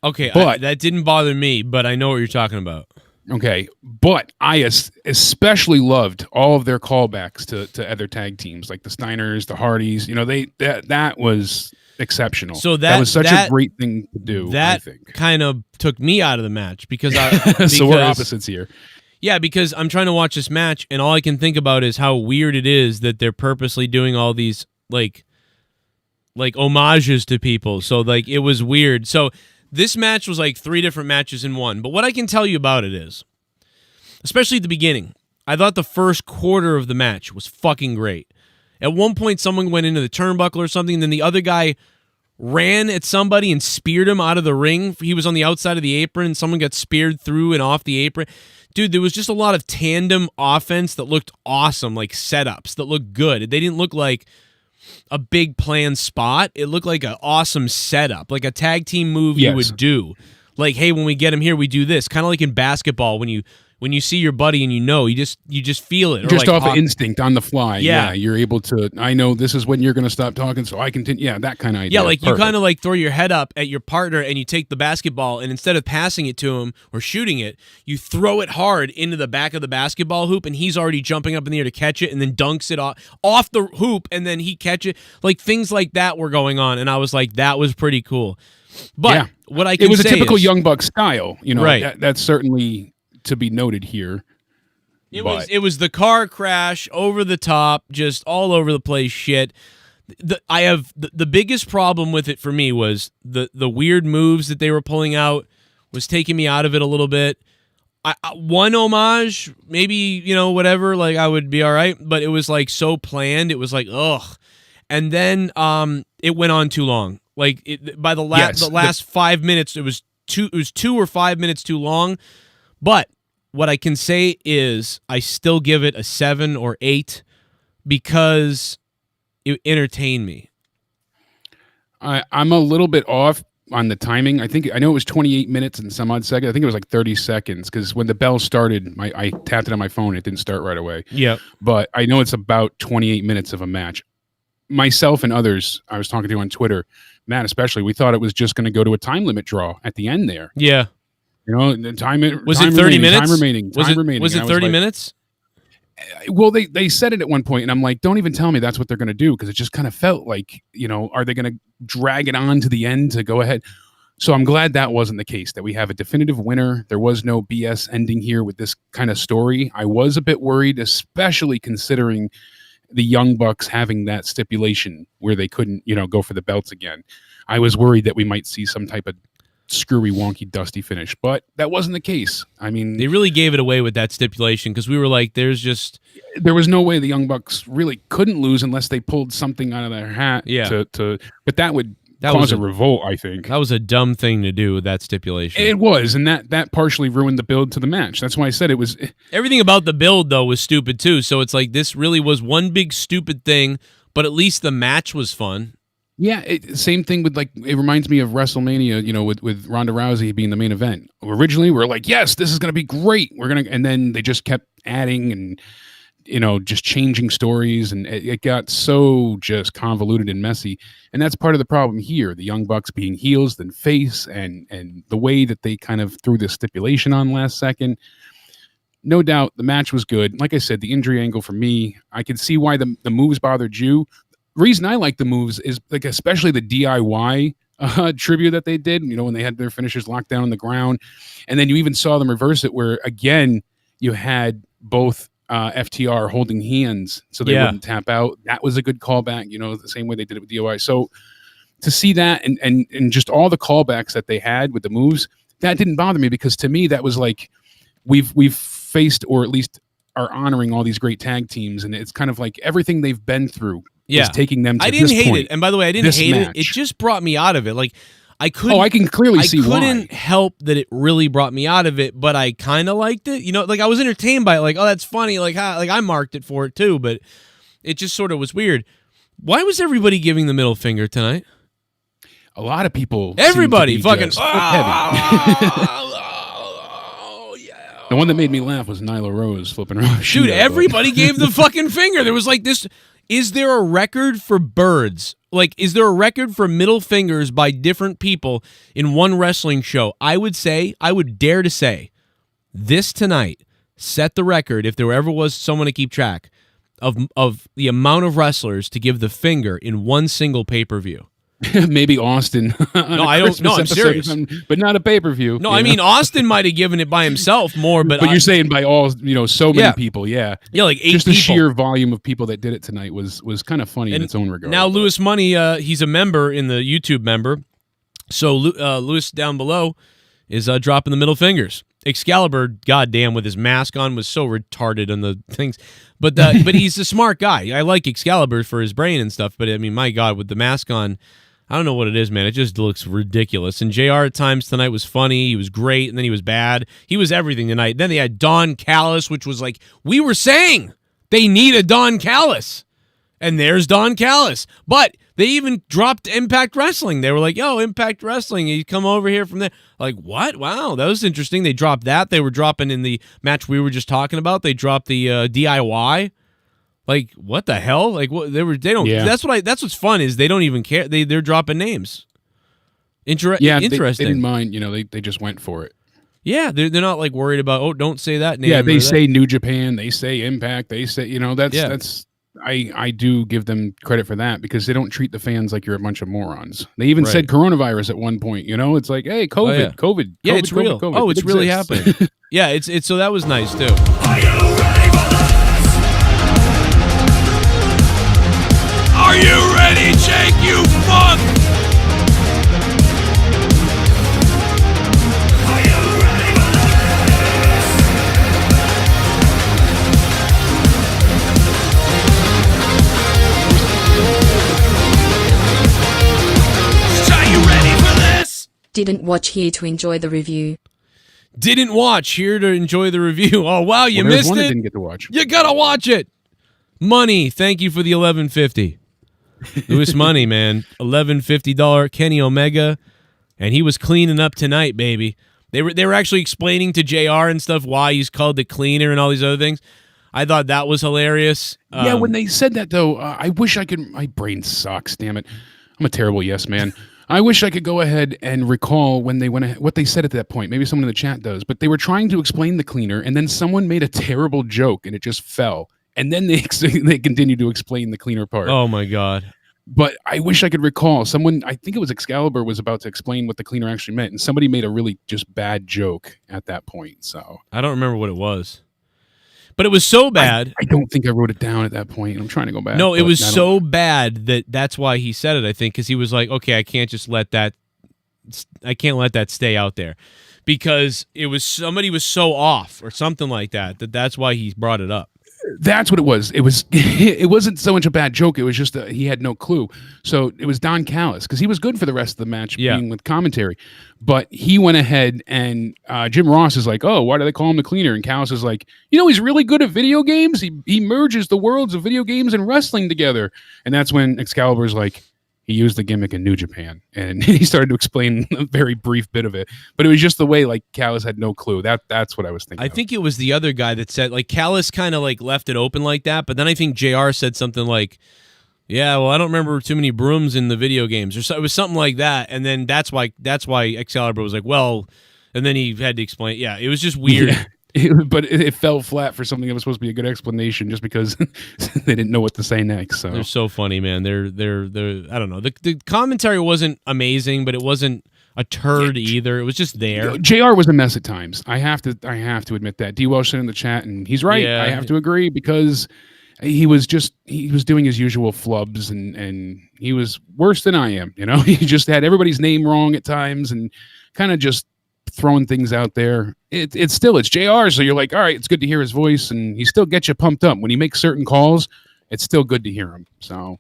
Okay, but that didn't bother me, but I know what you're talking about. Okay, but I especially loved all of their callbacks to other tag teams like the Steiners, the Hardys. You know, that was exceptional. So that was such a great thing to do. That I think kind of took me out of the match because so we're opposites here. Yeah, because I'm trying to watch this match and all I can think about is how weird it is that they're purposely doing all these like homages to people. So like it was weird. So this match was like 3 different matches in one. But what I can tell you about it is, especially at the beginning, I thought the first quarter of the match was fucking great. At one point, someone went into the turnbuckle or something, and then the other guy ran at somebody and speared him out of the ring. He was on the outside of the apron, and someone got speared through and off the apron. Dude, there was just a lot of tandem offense that looked awesome, like setups that looked good. They didn't look like a big planned spot. It looked like an awesome setup, like a tag team move you would do. Like, hey, when we get him here, we do this. Kind of like in basketball when you see your buddy and you just feel it. Or just like off of instinct on the fly. Yeah. You're able to, I know this is when you're going to stop talking, so I continue. Yeah, that kind of idea. Yeah, like Perfect. you kind of like throw your head up at your partner and you take the basketball and instead of passing it to him or shooting it, you throw it hard into the back of the basketball hoop and he's already jumping up in the air to catch it and then dunks it off the hoop and then he catch it. Like things like that were going on and I was like, that was pretty cool. But what I can say it was a typical Young Buck style, you know. Right. That's certainly to be noted here. It was the car crash over the top, just all over the place shit. The biggest problem with it for me was the weird moves that they were pulling out was taking me out of it a little bit. One homage, maybe, whatever, like I would be all right, but it was like so planned. It was like, ugh. And then it went on too long. Like by the last 5 minutes, it was 2 or 5 minutes too long. But what I can say is I still give it a 7 or 8 because it entertained me. I'm a little bit off on the timing. I know it was 28 minutes and some odd seconds. I think it was like 30 seconds because when the bell started, I tapped it on my phone. It didn't start right away. Yeah. But I know it's about 28 minutes of a match. Myself and others I was talking to on Twitter, Matt especially, we thought it was just going to go to a time limit draw at the end there. Yeah. The time was it 30 minutes? Time remaining. Was it 30 minutes? Well, they said it at one point, and I'm like, don't even tell me that's what they're going to do because it just kind of felt like, are they going to drag it on to the end to go ahead? So I'm glad that wasn't the case, that we have a definitive winner. There was no BS ending here with this kind of story. I was a bit worried, especially considering the Young Bucks having that stipulation where they couldn't, go for the belts again. I was worried that we might see some type of screwy, wonky, dusty finish, but that wasn't the case. I mean, they really gave it away with that stipulation because we were like, there was no way the Young Bucks really couldn't lose unless they pulled something out of their hat. Yeah. But that would cause a revolt, I think. That was a dumb thing to do with that stipulation. It was, and that partially ruined the build to the match. That's why I said it was. Everything about the build though was stupid too. So it's like this really was one big stupid thing, but at least the match was fun. Yeah, same thing with it reminds me of WrestleMania, with Ronda Rousey being the main event. Originally, we were like, yes, this is going to be great. And then they just kept adding and, just changing stories, and it got so just convoluted and messy. And that's part of the problem here. The Young Bucks being heels, then face, and the way that they kind of threw this stipulation on last second. No doubt the match was good. Like I said, the injury angle for me, I could see why the moves bothered you. Reason I like the moves is especially the DIY tribute that they did, when they had their finishers locked down on the ground. And then you even saw them reverse it where, again, you had both FTR holding hands so they wouldn't tap out. That was a good callback, the same way they did it with DIY. So to see that and just all the callbacks that they had with the moves, that didn't bother me because to me that was like we've faced, or at least are honoring all these great tag teams, and it's kind of like everything they've been through is taking them to this point. I didn't hate it. And by the way, I didn't hate it. It just brought me out of it. Like I couldn't. Oh, I can clearly see why. I couldn't help that it really brought me out of it, but I kind of liked it. Like I was entertained by it. Like, oh, that's funny. Like I marked it for it too, but it just sort of was weird. Why was everybody giving the middle finger tonight? A lot of people. Everybody fucking heavy. The one that made me laugh was Nyla Rose flipping around. Dude, everybody gave the fucking finger. There was like this. Is there a record for birds? Like, is there a record for middle fingers by different people in one wrestling show? I would dare to say, this tonight set the record, if there ever was someone to keep track, of the amount of wrestlers to give the finger in one single pay-per-view. Maybe Austin. No, I don't. No, I'm serious. But not a pay-per-view. No, I mean, Austin might have given it by himself more, but you're saying by all, so many people, yeah. Yeah, like 8 Just people. the sheer volume of people that did it tonight was kind of funny in its own regard. Now, Lewis Money, he's a member in the YouTube member. So Lewis down below is dropping the middle fingers. Excalibur, goddamn, with his mask on, was so retarded on the things. But he's a smart guy. I like Excalibur for his brain and stuff, but I mean, my God, with the mask on, I don't know what it is, man. It just looks ridiculous. And JR at times tonight was funny. He was great, and then he was bad. He was everything tonight. Then they had Don Callis, which was like, we were saying they need a Don Callis. And there's Don Callis. But they even dropped Impact Wrestling. They were like, yo, Impact Wrestling, you come over here from there. Like, what? Wow, that was interesting. They dropped that. They were dropping in the match we were just talking about. They dropped the DIY. Like, what the hell? Like, what they don't. Yeah. That's what's fun is they don't even care. They're dropping names. Interesting. They didn't mind. They just went for it. Yeah, they're not like worried about don't say that name. Yeah, they say New Japan. They say Impact. They say that's. I do give them credit for that because they don't treat the fans like you're a bunch of morons. They even said coronavirus at one point. It's like, hey, COVID. Yeah, COVID, it's real. COVID. Oh, it's really happening. Yeah, it's so that was nice too. Are you ready for this? Are you ready, Jake, you fuck? Are you ready for this? Are you ready for this? Didn't watch here to enjoy the review. Didn't watch here to enjoy the review. Oh wow, you missed it. Didn't get to watch. You gotta watch it. Money, thank you for the $11.50. Lewis Money, man, $11.50 Kenny Omega, and he was cleaning up tonight, baby. They were actually explaining to JR and stuff why he's called the cleaner and all these other things. I thought that was hilarious. Yeah, when they said that though, I wish I could. My brain sucks. Damn it, I'm a terrible yes man. I wish I could go ahead and recall when they went ahead, what they said at that point. Maybe someone in the chat does, but they were trying to explain the cleaner, and then someone made a terrible joke, and it just fell. And then they continued to explain the cleaner part. Oh my God! But I wish I could recall someone. I think it was Excalibur was about to explain what the cleaner actually meant, and somebody made a really just bad joke at that point. So I don't remember what it was. But it was so bad. I don't think I wrote it down at that point. I'm trying to go back. No, it was so bad that's why he said it, I think, because he was like, okay, I can't let that stay out there. Because somebody was so off or something like that's why he brought it up. That's what it was. It wasn't so much a bad joke. It was just he had no clue. So it was Don Callis because he was good for the rest of the match being with commentary. But he went ahead and Jim Ross is like, oh, why do they call him the cleaner? And Callis is like, he's really good at video games. He merges the worlds of video games and wrestling together. And that's when Excalibur's like, he used the gimmick in New Japan, and he started to explain a very brief bit of it. But it was just the way, like, Callis had no clue. That's what I was thinking. I think it was the other guy that said, like, Callis kind of like left it open like that, but then I think JR said something like, yeah, well, I don't remember too many brooms in the video games, or so, it was something like that. And then that's why Excalibur was like, well, and then he had to explain. Yeah, it was just weird. Yeah. But it fell flat for something that was supposed to be a good explanation, just because they didn't know what to say next. So they're so funny, man. They're I don't know. The commentary wasn't amazing, but it wasn't a turd either. It was just there. JR was a mess at times. I have to admit that. D Welsh said in the chat, and he's right. Yeah. I have to agree because he was doing his usual flubs, and he was worse than I am. He just had everybody's name wrong at times, and kind of just throwing things out there. It's JR, so you're like, all right, it's good to hear his voice, and he still gets you pumped up when he makes certain calls. It's still good to hear him. So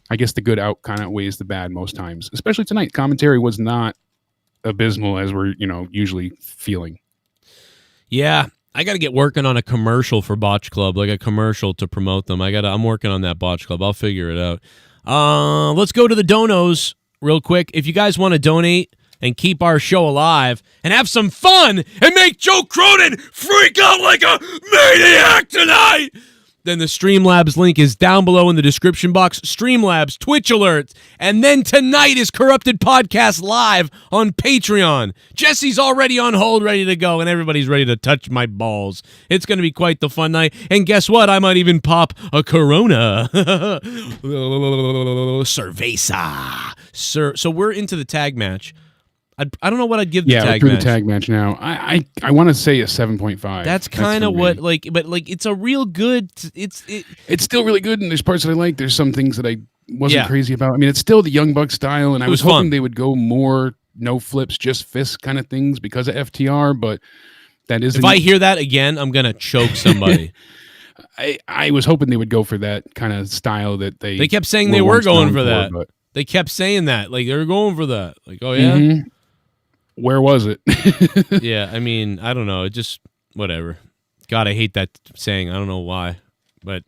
I guess the good kind of outweighs the bad most times, especially tonight. Commentary was not abysmal as we're usually feeling. Yeah, I got to get working on a commercial for Botch Club, like a commercial to promote them. I'm working on that Botch Club. I'll figure it out. Let's go to the donos real quick. If you guys want to donate and keep our show alive and have some fun and make Joe Cronin freak out like a maniac tonight, then the Streamlabs link is down below in the description box. Streamlabs, Twitch alerts, and then tonight is Corrupted Podcast live on Patreon. Jesse's already on hold, ready to go, and everybody's ready to touch my balls. It's going to be quite the fun night, and guess what? I might even pop a Corona. Cerveza. So we're into the tag match. I don't know what I'd give the tag match. Yeah, the tag match now. I want to say a 7.5. That's kind of what, like, but like it's a real good. It's still really good, and there's parts that I like. There's some things that I wasn't crazy about. I mean, it's still the Young Buck style, and I was hoping they would go more no flips, just fists kind of things because of FTR, but that isn't. If I hear that again, I'm gonna choke somebody. I was hoping they would go for that kind of style that they. They kept saying they were going for that. But they kept saying that, like they were going for that. Like, oh yeah. Mm-hmm. Where was it? Yeah, I mean, I don't know. It just whatever. God, I hate that saying. I don't know why, but.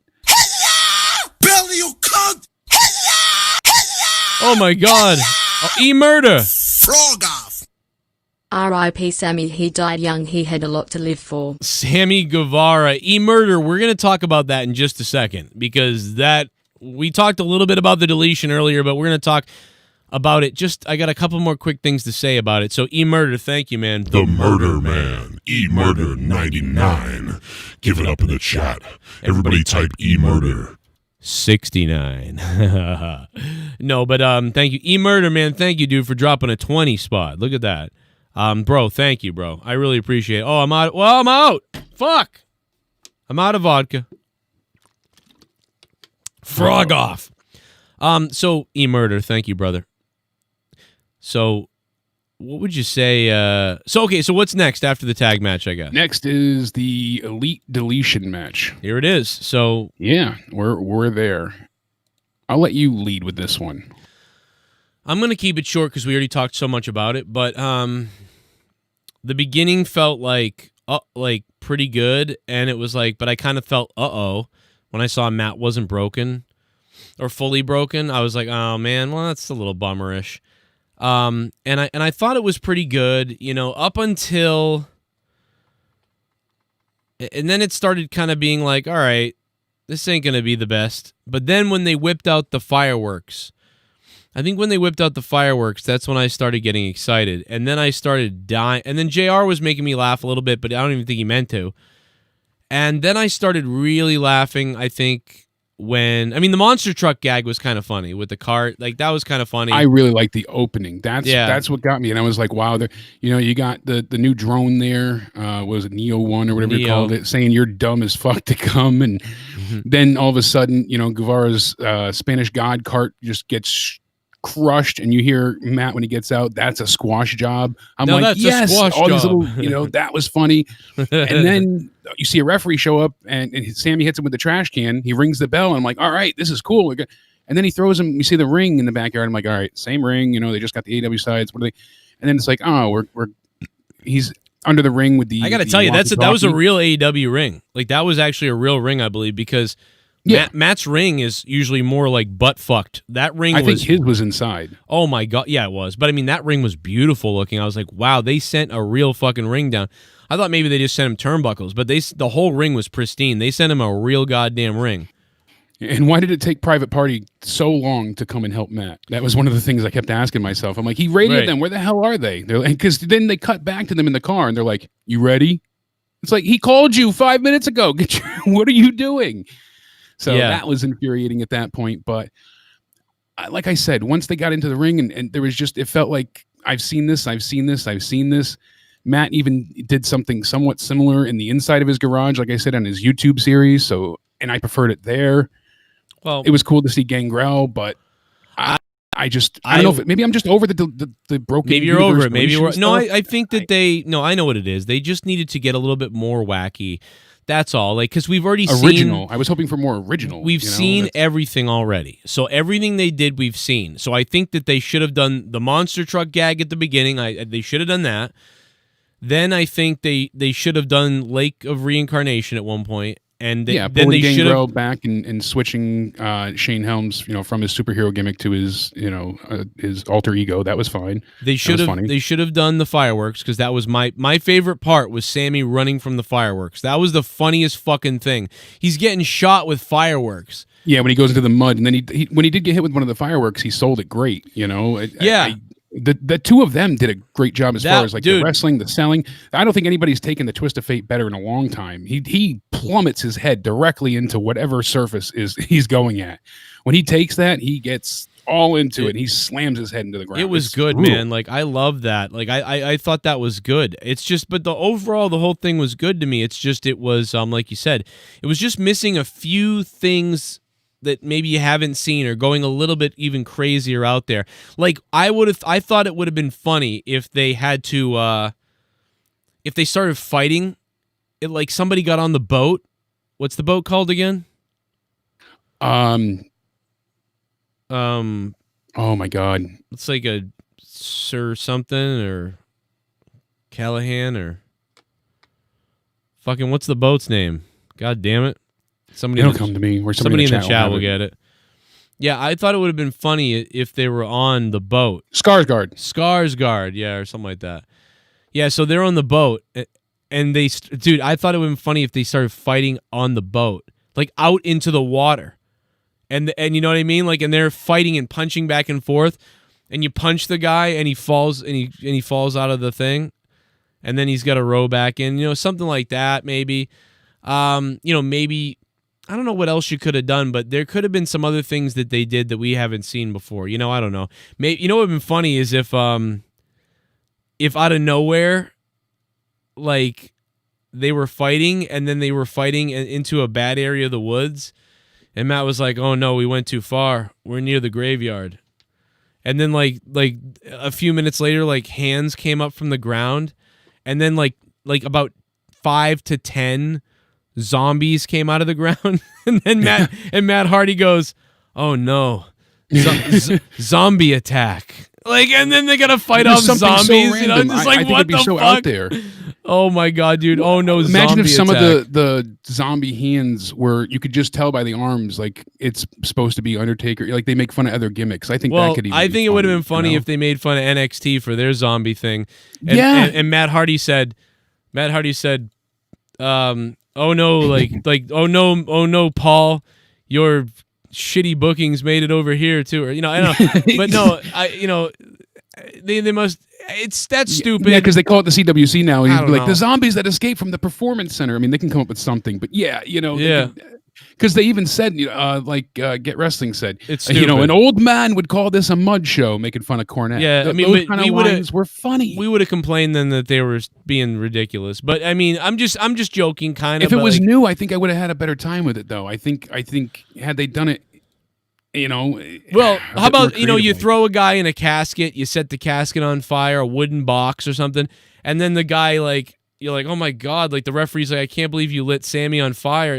Belly, you cunt! Oh my God! Oh, E-murder! Frog off! R.I.P. Sammy, he died young, he had a lot to live for. Sammy Guevara, E-murder. We're gonna talk about that in just a second because we talked a little bit about the deletion earlier, but we're gonna talk about it. I got a couple more quick things to say about it. So E-murder, thank you, man. The Murder Man, E-murder 99. Give it up in the chat. Everybody type E-murder. 69. No, but thank you, E-murder, man. Thank you, dude, for dropping a 20 spot. Look at that, bro. Thank you, bro. I really appreciate it. Oh, I'm out. Well, I'm out. Fuck. I'm out of vodka. Frog off. So E-murder, thank you, brother. So, what would you say? So what's next after the tag match, I guess? Next is the Elite Deletion match. Here it is. So, yeah, we're there. I'll let you lead with this one. I'm going to keep it short because we already talked so much about it, but the beginning felt like pretty good, and it was like, but I kind of felt when I saw Matt wasn't broken or fully broken. I was like, oh man, well that's a little bummerish. And I thought it was pretty good, up until, and then it started kind of being like, all right, this ain't gonna be the best. But then when they whipped out the fireworks, that's when I started getting excited, and then I started dying, and then JR was making me laugh a little bit, but I don't even think he meant to. And then I started really laughing, I think, the monster truck gag was kind of funny with the cart. Like, that was kind of funny. I really like the opening. That's what got me. And I was like, wow, you got the new drone there. Was it Neo 1 or whatever you called it, saying you're dumb as fuck to come. And then all of a sudden, Guevara's Spanish God cart just gets crushed, and you hear Matt when he gets out, that's a squash job. I'm like, yes, all these little, that was funny. And then you see a referee show up, and Sammy hits him with the trash can. He rings the bell, and I'm like, all right, this is cool. And then he throws him. You see the ring in the backyard. I'm like, all right, same ring. They just got the AEW sides. What are they? And then it's like, oh, he's under the ring with the. I got to tell you, that was a real AEW ring. Like, that was actually a real ring, I believe, because. Yeah. Matt's ring is usually more like butt fucked. That ring I think his was inside. Oh my God. Yeah, it was. But I mean, that ring was beautiful looking. I was like, wow, they sent a real fucking ring down. I thought maybe they just sent him turnbuckles, but the whole ring was pristine. They sent him a real goddamn ring. And why did it take Private Party so long to come and help Matt? That was one of the things I kept asking myself. I'm like, he radioed them. Where the hell are they? Because then they cut back to them in the car, and they're like, you ready? It's like, he called you 5 minutes ago. What are you doing? So that was infuriating at that point. But like I said, once they got into the ring and there was just, it felt like I've seen this. Matt even did something somewhat similar in the inside of his garage, like I said, on his YouTube series. So, and I preferred it there. Well, it was cool to see Gangrel, but I don't know if maybe I'm just over the broken. Maybe you're over it. Maybe you're no. I think that I know what it is. They just needed to get a little bit more wacky. That's all. Like, because we've already original. seen. I was hoping for more original. We've seen everything already. So everything they did, we've seen. So I think that they should have done the monster truck gag at the beginning. They should have done that. Then I think they should have done Lake of Reincarnation at one point. And Yeah, then pulling they should Gangrel have. back and switching Shane Helms, from his superhero gimmick to his, his alter ego. That was fine. They should have. They should have done the fireworks, because that was my favorite part, was Sammy running from the fireworks. That was the funniest fucking thing. He's getting shot with fireworks. Yeah, when he goes into the mud, and then when he did get hit with one of the fireworks, he sold it great. Yeah. The two of them did a great job as far as like dude. the wrestling, the selling. I don't think anybody's taken the Twist of Fate better in a long time. He plummets his head directly into whatever surface he's going at. When he takes that, he gets all into it. He slams his head into the ground. It was good, man. Like, I love that. Like, I thought that was good. It's just, but the whole thing was good to me. It's just, it was, like you said, it was just missing a few things that maybe you haven't seen, or going a little bit even crazier out there. Like, I thought it would have been funny if they had to, if they started fighting, like somebody got on the boat. What's the boat called again? Oh my God. It's like a Sir something, or Callahan, or fucking, what's the boat's name? God damn it. It'll come to me. Or somebody in the chat will get it. Yeah, I thought it would have been funny if they were on the boat. Skarsgård, yeah, or something like that. Yeah, so they're on the boat, and dude, I thought it would have been funny if they started fighting on the boat, like out into the water, and you know what I mean, like, and they're fighting and punching back and forth, and you punch the guy, and he falls, and he falls out of the thing, and then he's got to row back in, something like that, maybe, maybe. I don't know what else you could have done, but there could have been some other things that they did that we haven't seen before. I don't know. Maybe, what would have been funny is if out of nowhere, like, they were fighting, and then they were fighting into a bad area of the woods, and Matt was like, "Oh no, we went too far. We're near the graveyard." And then like a few minutes later, like, hands came up from the ground, and then like about 5 to 10 zombies came out of the ground, and then Matt Hardy goes, "Oh no, zombie attack!" Like, and then they gotta fight off zombies. So Just like, I think what it'd be the so fuck? out there. Oh my god, dude! Oh no, imagine if some attack. of the zombie hands were, you could just tell by the arms, like it's supposed to be Undertaker. Like, they make fun of other gimmicks. I think that could. I think it would have been funny if they made fun of NXT for their zombie thing. And, yeah, and Matt Hardy said, "Oh no, like oh no, Paul, your shitty bookings made it over here too." Or I don't know, but no, they must. That's stupid. Yeah, because they call it the CWC now. He's like, know. the zombies that escaped from the performance center. I mean, they can come up with something, but yeah. Because they even said, Get Wrestling said, it's stupid. An old man would call this a mud show, making fun of Cornette. Yeah, those kind of lines were funny. We would have complained then that they were being ridiculous. But I mean, I'm just joking, kind of. If it was new, I think I would have had a better time with it, though. I think had they done it, well, how about you throw a guy in a casket, you set the casket on fire, a wooden box or something, and then the guy, like, you're like, oh my god, like, the referee's like, I can't believe you lit Sammy on fire,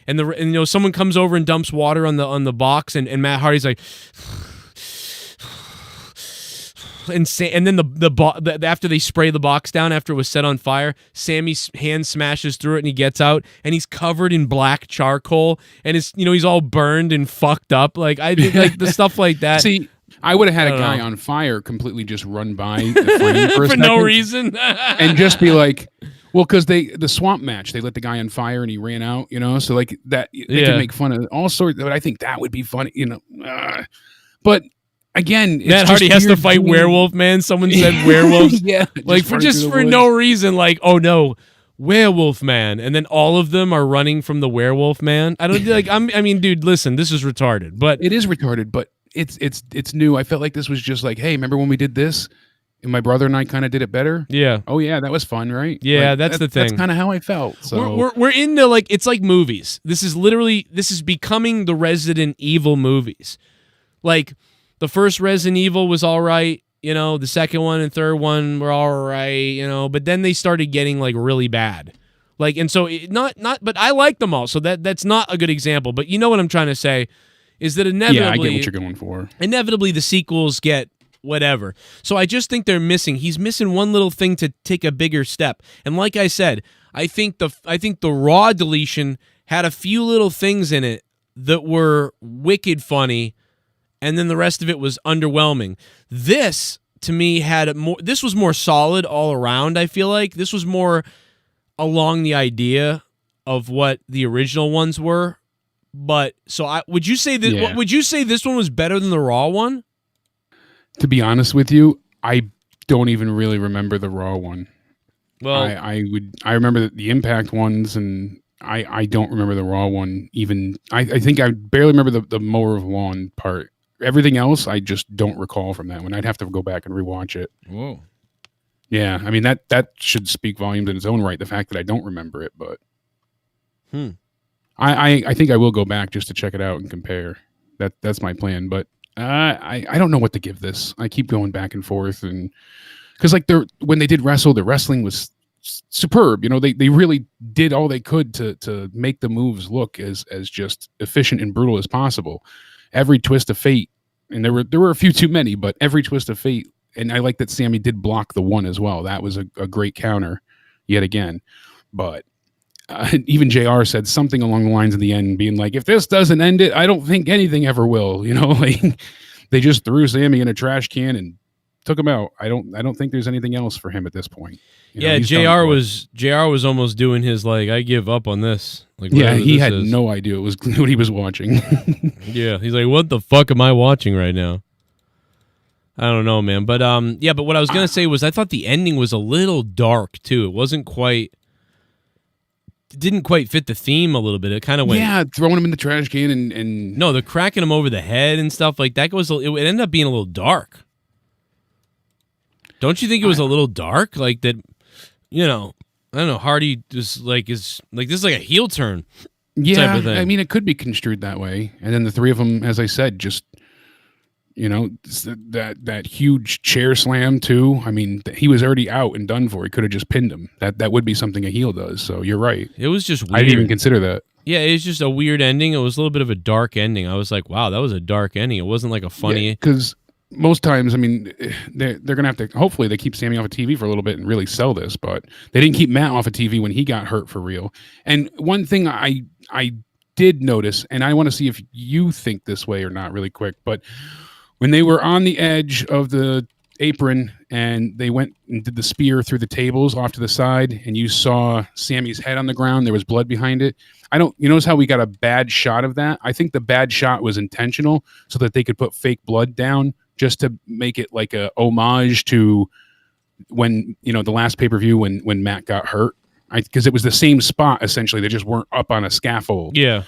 and someone comes over and dumps water on the box, and Matt Hardy's like, and then after they spray the box down after it was set on fire, Sammy's hand smashes through it and he gets out and he's covered in black charcoal and he's all burned and fucked up. Like, I think, like, the stuff like that. See, I would have had a guy on fire completely just run by the frame for a second, no reason, and just be like, well, because the swamp match, they lit the guy on fire and he ran out, so like that, they can make fun of all sorts. But I think that would be funny, but. Again, Matt Hardy has to fight Werewolf Man. Someone said Werewolf. Yeah, like, for no reason. Like, oh no, Werewolf Man, and then all of them are running from the Werewolf Man. I don't like. I mean, dude, listen, this is retarded. But it is retarded. But it's new. I felt like this was just like, hey, remember when we did this? And my brother and I kind of did it better. Yeah. Oh yeah, that was fun, right? Yeah, like, that's the thing. That's kind of how I felt. So we're into, like, it's like movies. This is becoming the Resident Evil movies. Like, the first Resident Evil was all right, the second one and third one were all right, but then they started getting, like, really bad. Like, and so but I like them all. So that's not a good example, but you know what I'm trying to say is that inevitably, yeah, I get what you're going for. Inevitably the sequels get whatever. So I just think he's missing one little thing to take a bigger step. And like I said, I think the Raw deletion had a few little things in it that were wicked funny, and then the rest of it was underwhelming. This, to me, this was more solid all around, I feel like. This was more along the idea of what the original ones were. But so would you say that would you say this one was better than the Raw one? To be honest with you, I don't even really remember the Raw one. Well, I remember the Impact ones, and I don't remember the Raw one even. I think I barely remember the mower of lawn part. Everything else I just don't recall from that one. I'd have to go back and rewatch it. Whoa. Yeah, I mean that should speak volumes in its own right, the fact that I don't remember it, but I think I will go back just to check it out and compare. That's my plan, but I don't know what to give this. I keep going back and forth, and because like when they did wrestle, the wrestling was superb. You know, they really did all they could to make the moves look as just efficient and brutal as possible. Every twist of fate, and there were a few too many, but every twist of fate, and I like that Sammy did block the one as well. That was a great counter yet again. But even JR said something along the lines of the end, being like, if this doesn't end it, I don't think anything ever will. You know, like they just threw Sammy in a trash can and took him out. I don't think there's anything else for him at this point. Yeah, JR was almost doing his like, I give up on this. Like, yeah, he had no idea it was what he was watching. Yeah, he's like, what the fuck am I watching right now? I don't know, man. But yeah, but what I was gonna say was I thought the ending was a little dark too. It wasn't quite. Didn't quite fit the theme a little bit. It kind of went throwing him in the trash can and no, they're cracking him over the head and stuff like that. It ended up being a little dark. Don't you think it was a little dark? Like that, you know, I don't know. Hardy is this is like a heel turn. Yeah, type of thing. I mean, it could be construed that way. And then the three of them, as I said, just, you know, that huge chair slam too. I mean, he was already out and done for. He could have just pinned him. That would be something a heel does. So you're right. It was just weird. I didn't even consider that. Yeah, it's just a weird ending. It was a little bit of a dark ending. I was like, wow, that was a dark ending. It wasn't like a funny. Because most times, I mean, they're going to have to, hopefully they keep Sammy off of TV for a little bit and really sell this, but they didn't keep Matt off of TV when he got hurt for real. And one thing I did notice, and I want to see if you think this way or not really quick, but when they were on the edge of the apron and they went and did the spear through the tables off to the side and you saw Sammy's head on the ground, there was blood behind it. You notice how we got a bad shot of that? I think the bad shot was intentional so that they could put fake blood down just to make it like a homage to when, you know, the last pay-per-view when Matt got hurt. Because it was the same spot, essentially. They just weren't up on a scaffold. Yeah.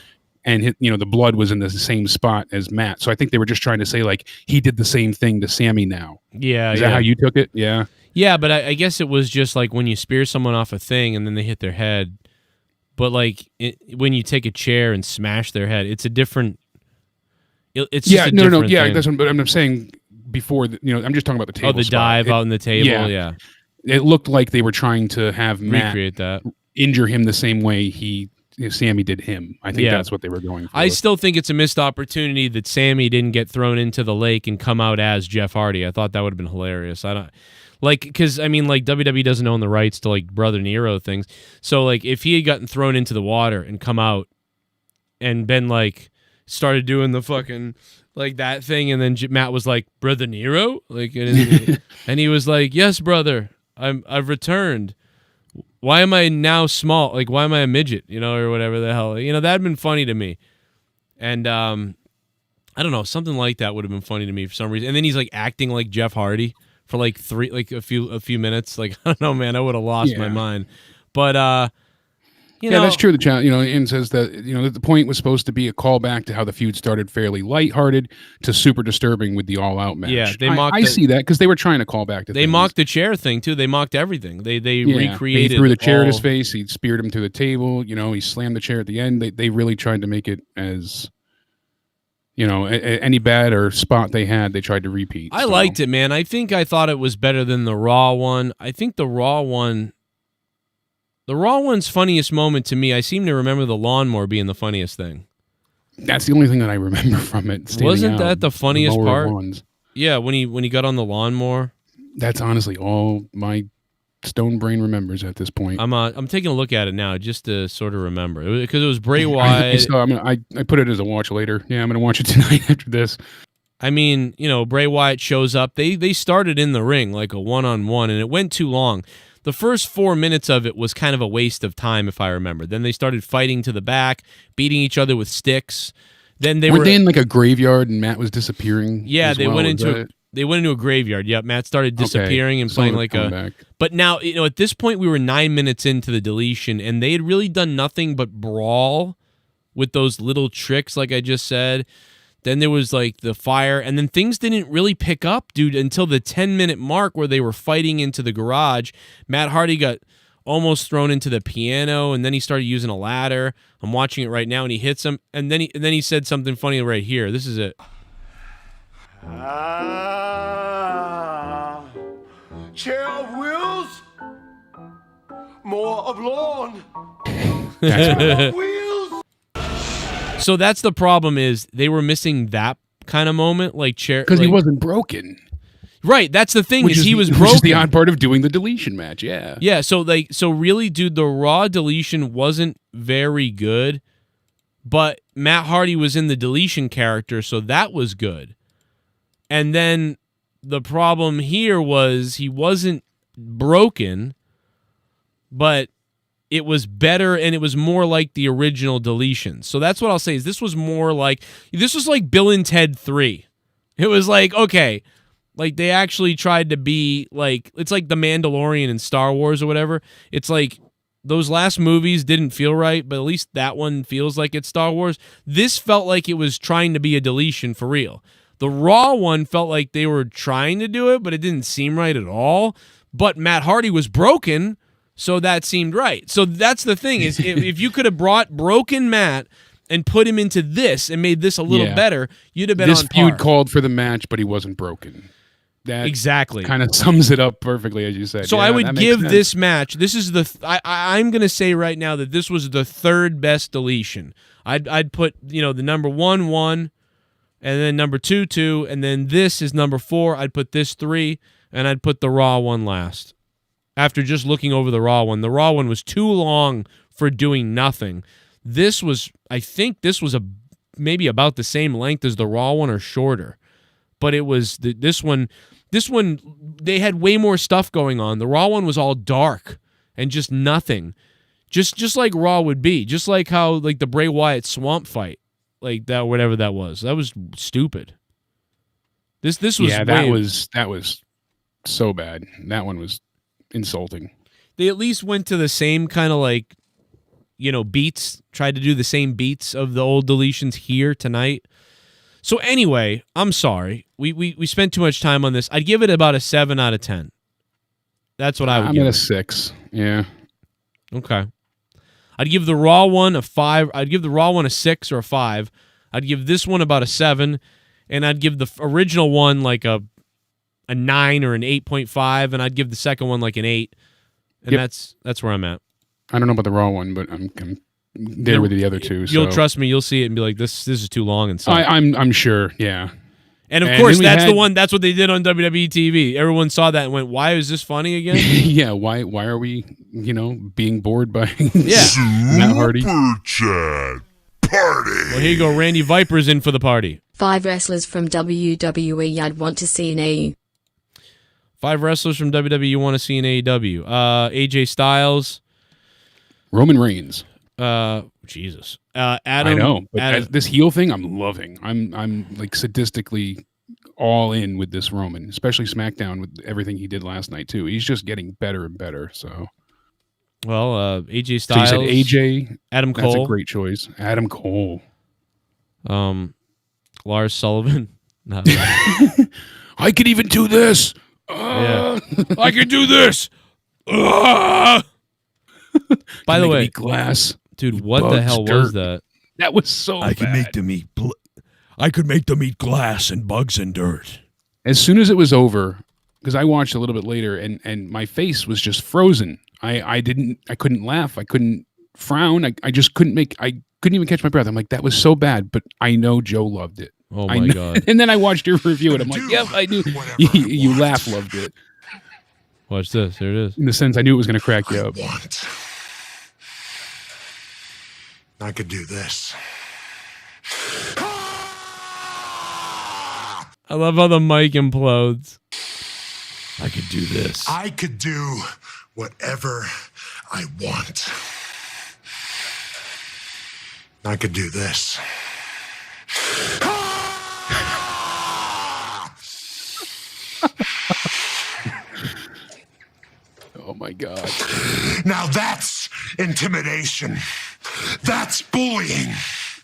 And, you know, the blood was in the same spot as Matt. So I think they were just trying to say, like, he did the same thing to Sammy now. Yeah. Is that how you took it? Yeah. Yeah, but I guess it was just like when you spear someone off a thing and then they hit their head. But, like, when you take a chair and smash their head, it's a different... It's just a different Yeah, thing. that's what, but I'm saying before, I'm just talking about the table. Oh, the dive out on the table, yeah. It looked like they were trying to have Matt recreate that, injure him the same way Sammy did him. I think that's what they were going for. I still think it's a missed opportunity that Sammy didn't get thrown into the lake and come out as Jeff Hardy. I thought that would have been hilarious. Because I mean, like WWE doesn't own the rights to like Brother Nero things. So like, if he had gotten thrown into the water and come out and been like started doing the fucking like that thing, and then Matt was like, Brother Nero, like, and he was like, yes, brother, I've returned. Why am I now small? Like, why am I a midget? Or whatever the hell. That'd been funny to me. And I don't know, something like that would have been funny to me for some reason. And then he's like acting like Jeff Hardy for like a few minutes. Like, I don't know, man, I would have lost my mind. But that's true. The challenge, Ian says that that the point was supposed to be a callback to how the feud started fairly lighthearted to super disturbing with the All Out match. Yeah, I see that because they were trying to call back to. They mocked the chair thing too. They mocked everything. They recreated. He threw the chair at his face. He speared him through the table. He slammed the chair at the end. They really tried to make it as any bad or spot they had, they tried to repeat. I liked it, man. I thought it was better than the Raw one. I think the Raw one's funniest moment to me, I seem to remember the lawnmower being the funniest thing. That's the only thing that I remember from it. Wasn't that the funniest part? Ones. Yeah, when he got on the lawnmower. That's honestly all my Stone Brain remembers at this point. I'm taking a look at it now just to sort of remember because it was Bray Wyatt. I put it as a watch later. Yeah, I'm gonna watch it tonight after this. I mean, Bray Wyatt shows up. They started in the ring like a one-on-one, and it went too long. The first 4 minutes of it was kind of a waste of time, if I remember. Then they started fighting to the back, beating each other with sticks. Then they were in like a graveyard, and Matt was disappearing. Yeah, they went into a graveyard. Yep, Matt started disappearing and playing like a. Back. But now, at this point, we were 9 minutes into the deletion, and they had really done nothing but brawl with those little tricks, like I just said. Then there was like the fire, and then things didn't really pick up, dude, until the 10-minute mark where they were fighting into the garage. Matt Hardy got almost thrown into the piano, and then he started using a ladder. I'm watching it right now, and he hits him, and then he said something funny right here. This is it. Chair of wheels, more of lawn. Wheels. So that's the problem is they were missing that kind of moment, like chair because he wasn't broken. Right, that's the thing he was broken. Which is the odd part of doing the deletion match. Yeah. Yeah. So really, dude, the Raw deletion wasn't very good, but Matt Hardy was in the deletion character, so that was good. And then the problem here was he wasn't broken, but it was better and it was more like the original deletion. So that's what I'll say is this was like Bill and Ted 3. It was like, okay, like they actually tried to be like, it's like The Mandalorian and Star Wars or whatever. It's like those last movies didn't feel right, but at least that one feels like it's Star Wars. This felt like it was trying to be a deletion for real. The Raw one felt like they were trying to do it, but it didn't seem right at all. But Matt Hardy was broken, so that seemed right. So that's the thing is if you could have brought broken Matt and put him into this and made this a little better, you'd have been on par. This feud called for the match, but he wasn't broken. That exactly kind of sums it up perfectly, as you said. So I would give this match. This is I'm going to say right now that this was the third best deletion. I'd put the number 1, and then number 2, 2, and then this is number 4. I'd put this 3, and I'd put the Raw one last. After just looking over the Raw one was too long for doing nothing. I think this was maybe about the same length as the Raw one or shorter. But it was this one, they had way more stuff going on. The Raw one was all dark and just nothing. Just like Raw would be. Just like how like the Bray Wyatt swamp fight. Like that, whatever that was. That was stupid. This was that was so bad. That one was insulting. They at least went to the same kind of like, beats, tried to do the same beats of the old deletions here tonight. So anyway, I'm sorry. We spent too much time on this. I'd give it about a 7 out of 10. That's what I would give it. I'm at a 6. Yeah. Okay. I'd give the Raw one a 5. I'd give the Raw one a 6 or a 5. I'd give this one about a 7. And I'd give the original one like a 9 or an 8.5, and I'd give the second one like an 8, and that's where I'm at. I don't know about the Raw one, but I'm there with the other two. You'll trust me. You'll see it and be like, this is too long and stuff. I'm sure. Yeah. And of course, that's the one. That's what they did on WWE TV. Everyone saw that and went, "Why is this funny again?" Yeah. Why are we being bored by Matt Hardy? Super Chat Party. Well, here you go. Randy Viper's in for the party. 5 wrestlers from WWE I'd want to see in AEW. 5 wrestlers from WWE you want to see in AEW. AJ Styles. Roman Reigns. Jesus. Adam. I know. But this heel thing, I'm loving. I'm like sadistically all in with this Roman, especially SmackDown with everything he did last night too. He's just getting better and better. So. Well, AJ Styles. So you said AJ. Adam Cole. That's a great choice. Adam Cole. Lars Sullivan. No. I could even do this. Yeah. I can do this. By the way, glass, dude, what the hell was that? That was so bad. I could make them eat glass and bugs and dirt. As soon as it was over, because I watched a little bit later, and my face was just frozen. I couldn't laugh. I couldn't frown. I just couldn't even catch my breath. I'm like, that was so bad, but I know Joe loved it. Oh my God. And then I watched your review and I'm like, yep, I knew. You laugh loved it. Watch this. Here it is. In the sense, I knew it was going to crack you up. I could do this. I love how the mic implodes. I could do this. I could do whatever I want. I could do this. Oh my God. Now that's intimidation. That's bullying.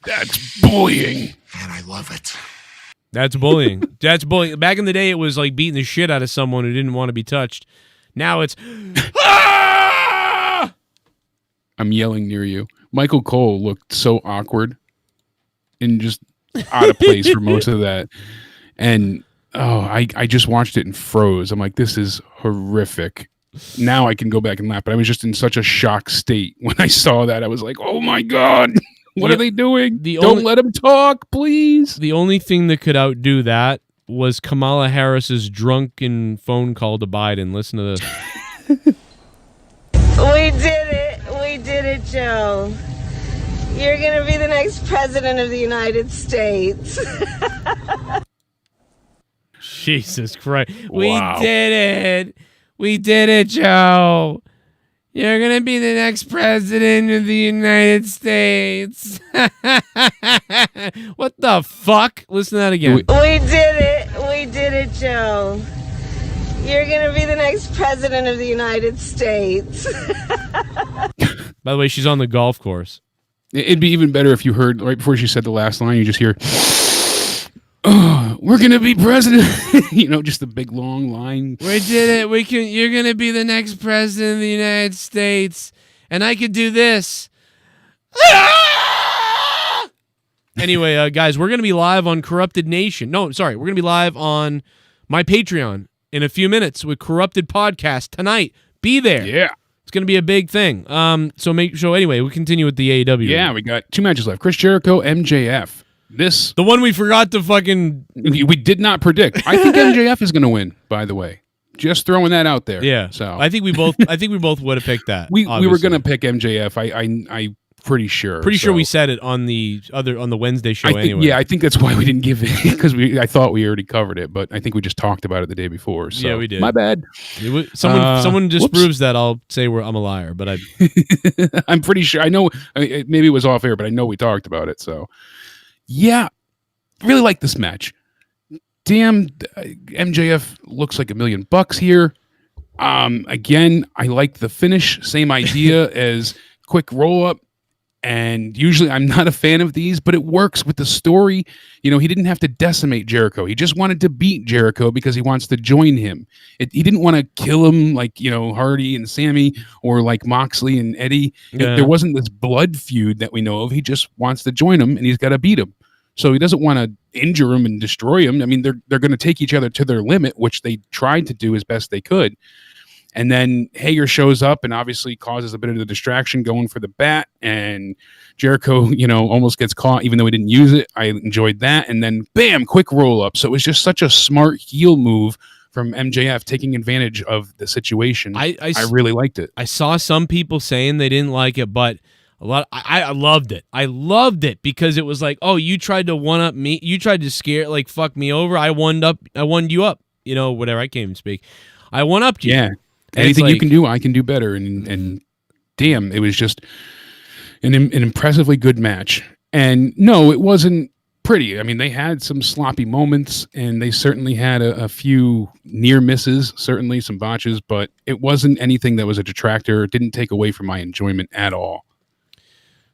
That's bullying. And I love it. That's bullying. That's bullying. Back in the day, it was like beating the shit out of someone who didn't want to be touched. Now it's... Ah! I'm yelling near you. Michael Cole looked so awkward and just out of place for most of that. And, I just watched it and froze. I'm like, this is horrific. Now I can go back and laugh, but I was just in such a shock state when I saw that. I was like, oh my God. What are they doing? Don't let him talk, please. The only thing that could outdo that was Kamala Harris's drunken phone call to Biden. Listen to this. We did it. We did it, Joe. You're going to be the next president of the United States. Jesus Christ. Wow. We did it. We did it, Joe. You're going to be the next president of the United States. What the fuck? Listen to that again. We did it. We did it, Joe. You're going to be the next president of the United States. By the way, she's on the golf course. It'd be even better if you heard, right before she said the last line, you just hear, oh, we're going to be president. Just the big long line. We did it. You're going to be the next president of the United States. And I could do this. Anyway, guys, we're going to be live on Corrupted Nation. No, sorry. We're going to be live on my Patreon in a few minutes with Corrupted Podcast tonight. Be there. Yeah. It's going to be a big thing. So anyway, we continue with the AEW. Yeah, we got 2 matches left. Chris Jericho, MJF. The one we forgot to fucking... We did not predict. I think MJF is going to win, by the way. Just throwing that out there. Yeah. So I think we both would have picked that. We were going to pick MJF. I pretty sure. Pretty sure we said it on the Wednesday show anyway. Yeah, I think that's why we didn't give it, because I thought we already covered it, but I think we just talked about it the day before. So yeah, we did. My bad. Someone disproves that. I'll say I'm a liar, but I'm pretty sure. I know. Maybe it was off air, but I know we talked about it. So yeah, really like this match. Damn, MJF looks like $1 million here. Again, I like the finish. Same idea as quick roll up. And usually I'm not a fan of these, but it works with the story. He didn't have to decimate Jericho. He just wanted to beat Jericho because he wants to join him. He didn't want to kill him like, Hardy and Sammy, or like Moxley and Eddie. Yeah. There wasn't this blood feud that we know of. He just wants to join him, and he's got to beat him. So he doesn't want to injure him and destroy him. I mean, they're going to take each other to their limit, which they tried to do as best they could. And then Hager shows up and obviously causes a bit of the distraction going for the bat. And Jericho, almost gets caught, even though he didn't use it. I enjoyed that. And then, bam, quick roll up. So it was just such a smart heel move from MJF, taking advantage of the situation. I really liked it. I saw some people saying they didn't like it, but I loved it. I loved it because it was like, oh, you tried to one up me. You tried to fuck me over. I won you up. Whatever. I can't even speak. I one upped you. Yeah. Anything you can do, I can do better. And damn, it was just an impressively good match. And no, it wasn't pretty. I mean, they had some sloppy moments, and they certainly had a few near misses, certainly some botches, but it wasn't anything that was a detractor. It didn't take away from my enjoyment at all.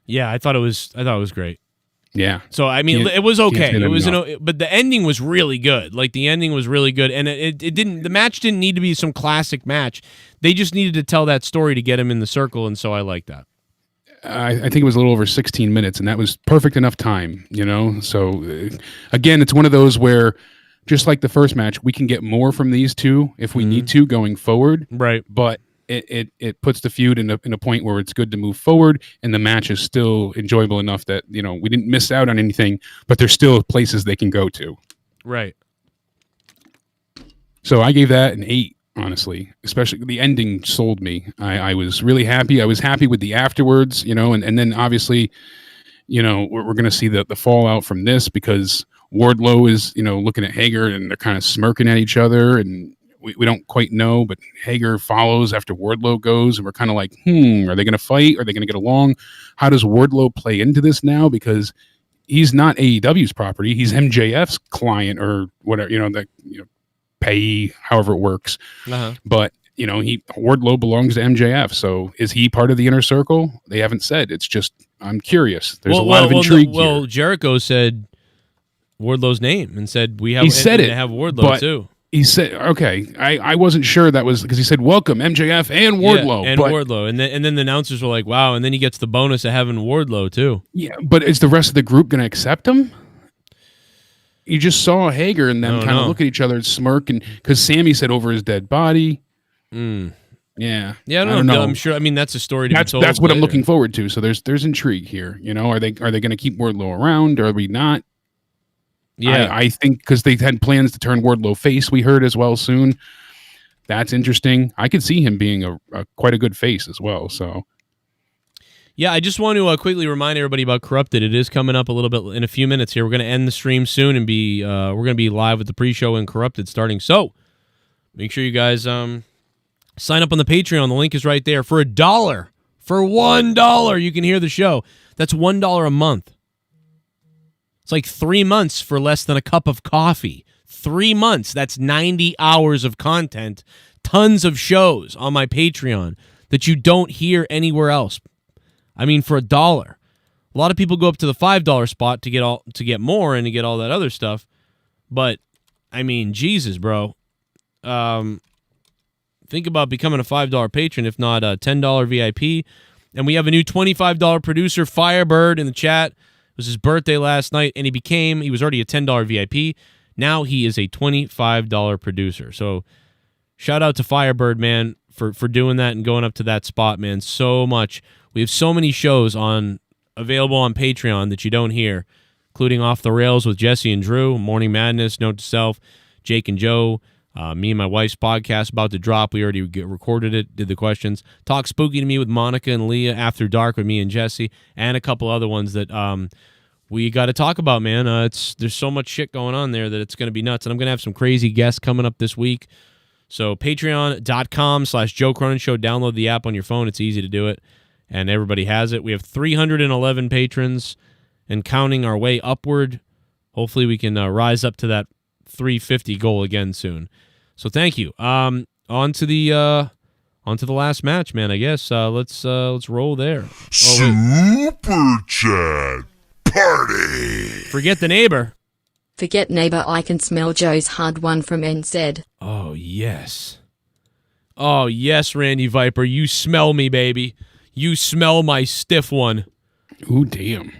Yeah, I thought it was great. Yeah. So I mean, it was okay. It was, but the ending was really good. Like the ending was really good, and it didn't. The match didn't need to be some classic match. They just needed to tell that story to get him in the circle, and so I like that. I think it was a little over 16 minutes, and that was perfect enough time. So again, it's one of those where, just like the first match, we can get more from these two if we need to going forward. Right. But it puts the feud in a point where it's good to move forward, and the match is still enjoyable enough that we didn't miss out on anything, but there's still places they can go to. Right. So I gave that an 8 honestly. Especially the ending sold me. I was really happy. I was happy with the afterwards, and then obviously, we're going to see the fallout from this because Wardlow is, looking at Hager and they're kind of smirking at each other, and we don't quite know, but Hager follows after Wardlow goes, and we're kind of like, are they going to fight? Are they going to get along? How does Wardlow play into this now? Because he's not AEW's property. He's MJF's client or whatever, pay, however it works. But, Wardlow belongs to MJF. So is he part of the inner circle? They haven't said. It's just, I'm curious. There's a lot of intrigue here. Jericho said Wardlow's name and said we have, he said it, have Wardlow too. He said, okay, I wasn't sure that was because he said, welcome, MJF and Wardlow. Yeah, Wardlow. And then the announcers were like, wow. And then he gets the bonus of having Wardlow, too. Yeah, but is the rest of the group going to accept him? You just saw Hager and them kind of look at each other and smirk. And because Sammy said over his dead body. Yeah. Yeah, I don't know. I'm sure. I mean, that's a story to be told. That's what I'm looking forward to. So there's intrigue here. Are they going to keep Wardlow around or are we not? Yeah, I think because they had plans to turn Wardlow face, we heard as well soon. That's interesting. I could see him being a quite a good face as well. So, yeah, I just want to quickly remind everybody about Corrupted. It is coming up a little bit in a few minutes here. We're going to end the stream soon and we're going to be live with the pre-show and Corrupted starting. So, make sure you guys sign up on the Patreon. The link is right there. For $1, for $1, you can hear the show. That's $1 a month. It's like 3 months for less than a cup of coffee. 3 months. That's 90 hours of content. Tons of shows on my Patreon that you don't hear anywhere else. I mean, for $1. A lot of people go up to the $5 spot to get more and to get all that other stuff. But, I mean, Jesus, bro. Think about becoming a $5 patron, if not a $10 VIP. And we have a new $25 producer, Firebird, in the chat. It was his birthday last night, and he was already a $10 VIP. Now he is a $25 producer. So shout out to Firebird, man, for doing that and going up to that spot, man. So much. We have so many shows available on Patreon that you don't hear, including Off the Rails with Jesse and Drew, Morning Madness, Note to Self, Jake and Joe, me and my wife's podcast about to drop. We already recorded it, did the questions. Talk Spooky to Me with Monica and Leah, After Dark with me and Jesse, and a couple other ones that we got to talk about, man. There's so much shit going on there that it's going to be nuts, and I'm going to have some crazy guests coming up this week. So patreon.com/Joe Cronin Show. Download the app on your phone. It's easy to do it, and everybody has it. We have 311 patrons and counting our way upward. Hopefully we can rise up to that 350 goal again soon. So thank you. On to the last match, man. I guess let's roll there. Super Chat Party. Forget the neighbor. Forget neighbor, I can smell Joe's hard one from NZ. Oh yes. Oh yes, Randy Viper. You smell me, baby. You smell my stiff one. Ooh, damn.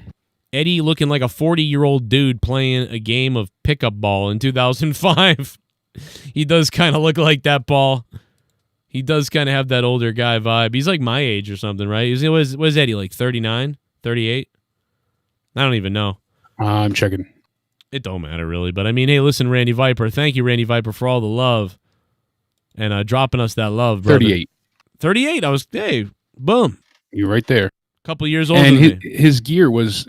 Eddie looking like a 40-year-old dude playing a game of pickup ball in 2005. He does kind of look like that, Paul. He does kind of have that older guy vibe. He's like my age or something, right? Was Eddie like 39, 38? I don't even know. I'm checking. It don't matter really, but I mean, hey, listen, Randy Viper. Thank you, Randy Viper, for all the love and dropping us that love, brother. 38. 38. Hey, boom. You're right there. Couple years older and than me. His gear was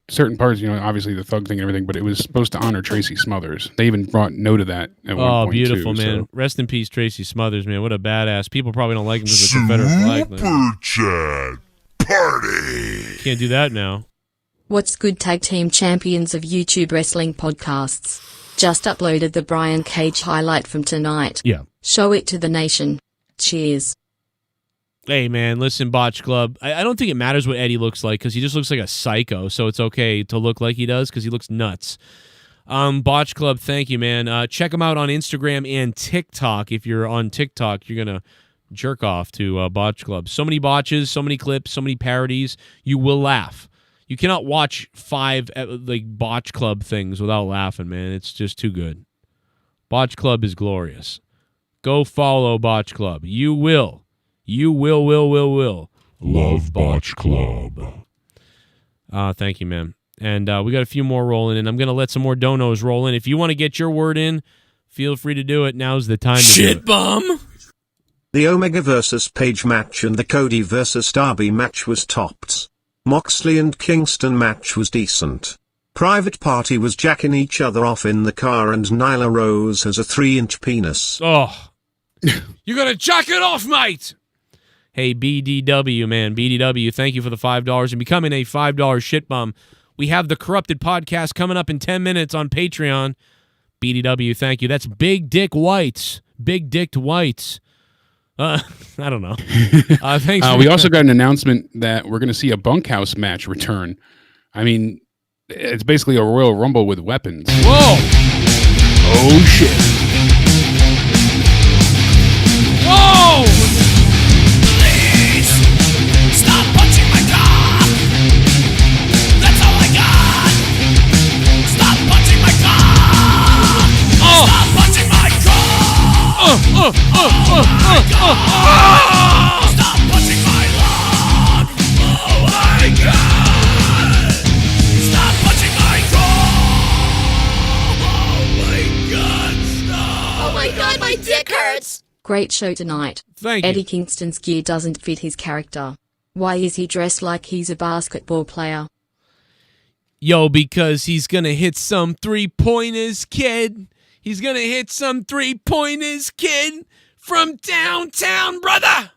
certain parts, obviously the thug thing and everything, but it was supposed to honor Tracy Smothers. They even brought note of that at one point. Oh, beautiful, man. So. Rest in peace, Tracy Smothers, man. What a badass. People probably don't like him because of the Confederate flag. Super Chat Party. Can't do that now. What's good, tag team champions of YouTube wrestling podcasts? Just uploaded the Brian Cage highlight from tonight. Yeah. Show it to the nation. Cheers. Hey, man, listen, Botch Club. I don't think it matters what Eddie looks like because he just looks like a psycho, so it's okay to look like he does because he looks nuts. Botch Club, thank you, man. Check him out on Instagram and TikTok. If you're on TikTok, you're going to jerk off to Botch Club. So many botches, so many clips, so many parodies. You will laugh. You cannot watch 5 Botch Club things without laughing, man. It's just too good. Botch Club is glorious. Go follow Botch Club. You will. You will. Love Botch Club. Thank you, man. And we got a few more rolling in. I'm going to let some more donos roll in. If you want to get your word in, feel free to do it. Now's the time to do Shit it. bum. The Omega vs. Page match and the Cody vs. Darby match was tops. Moxley and Kingston match was decent. Private Party was jacking each other off in the car and Nyla Rose has a 3-inch penis. Oh. You gotta jack it off, mate! Hey, BDW, man. BDW, thank you for the $5 and becoming a $5 shit bum. We have the Corrupted podcast coming up in 10 minutes on Patreon. BDW, thank you. That's Big Dick Whites. Big Dicked Whites. I don't know. Thanks. We also got an announcement that we're going to see a bunkhouse match return. I mean, it's basically a Royal Rumble with weapons. Whoa! Oh, shit. Whoa! Please stop punching my cock. That's all I got. Stop punching my cock. Oh! Stop punching my cock. Stop punching my lung. Oh my god. Stop punching my cock. Oh my god. Stop. Oh my god, my dick hurts! Great show tonight. Thank Eddie you. Kingston's gear doesn't fit his character. Why is he dressed like he's a basketball player? Yo, because he's gonna hit some three-pointers, kid. He's gonna hit some three-pointers, kid, from downtown, brother.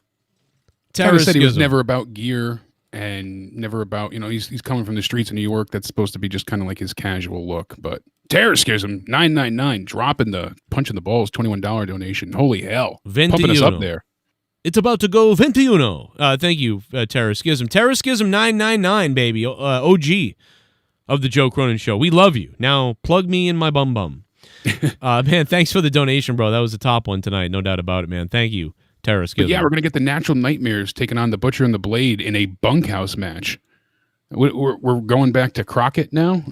Terry said he was Schism. never about gear and never about, he's coming from the streets of New York. That's supposed to be just kind of like his casual look. But Terror Schism, 999, dropping the punching the balls, $21 donation. Holy hell. Pumping us up there. It's about to go 21. Thank you, Terror Schism. Terror Schism 999, baby. OG of the Joe Cronin Show. We love you. Now, plug me in my bum bum. Man, thanks for the donation, bro. That was the top one tonight. No doubt about it, man. Thank you, Terror Schism. But yeah, we're going to get the Natural Nightmares taking on the Butcher and the Blade in a bunkhouse match. We're going back to Crockett now.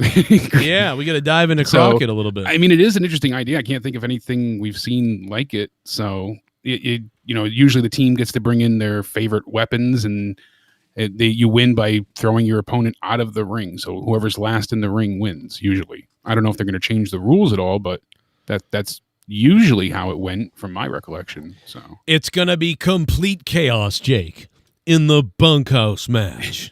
Yeah, we got to dive into So, Crockett a little bit. I mean, it is an interesting idea. I can't think of anything we've seen like it. So, usually the team gets to bring in their favorite weapons, and you win by throwing your opponent out of the ring. So whoever's last in the ring wins, usually. I don't know if they're going to change the rules at all, but that's usually how it went from my recollection. So It's going to be complete chaos, Jake, in the bunkhouse match.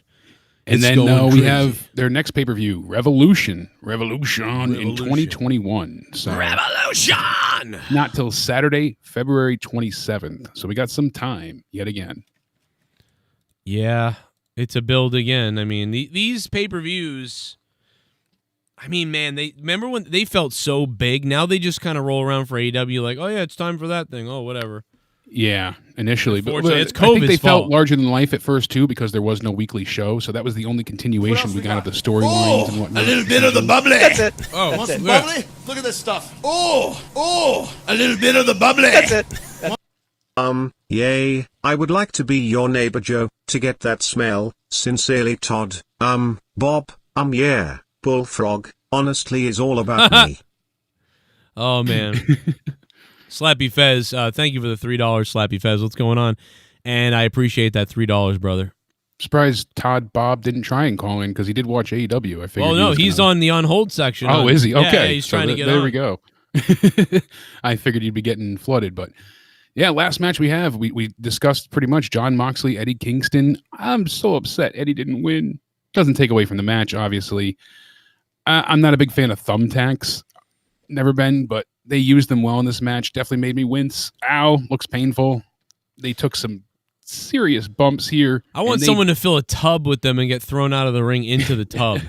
And It's then going we crazy. have their next pay-per-view, Revolution in 2021. So Revolution! not till Saturday, February 27th. So we got some time yet again. Yeah, it's a build again. I mean, these pay-per-views, I mean, man, remember when they felt so big? Now they just kind of roll around for AEW like, oh, yeah, it's time for that thing. Oh, whatever. Yeah, initially. But Unfortunately, it's I think they COVID's fault. felt larger than life at first, too, because there was no weekly show. So that was the only continuation we got of the storylines and A whatnot. little bit of the bubbly. That's it. Oh, Want some bubbly? Look at this stuff. Oh, a little bit of the bubbly. That's it. Yay, I would like to be your neighbor Joe, to get that smell. Sincerely Todd, Bob, yeah, Bullfrog, honestly is all about me. Oh, man. Slappy Fez, thank you for the $3, Slappy Fez. What's going on? And I appreciate that $3, brother. Surprised Todd Bob didn't try and call in because he did watch AEW. I figured. Oh, he no, was he's gonna- on the on-hold section. Oh, is he? Yeah, Okay. he's So trying to get there on. we go. I figured you'd be getting flooded, but yeah, last match we have, we discussed pretty much John Moxley, Eddie Kingston. I'm so upset Eddie didn't win. Doesn't take away from the match, obviously. I'm not a big fan of thumbtacks. Never been, but they used them well in this match. Definitely made me wince. Ow, looks painful. They took some serious bumps here. I want someone to fill a tub with them and get thrown out of the ring into the tub.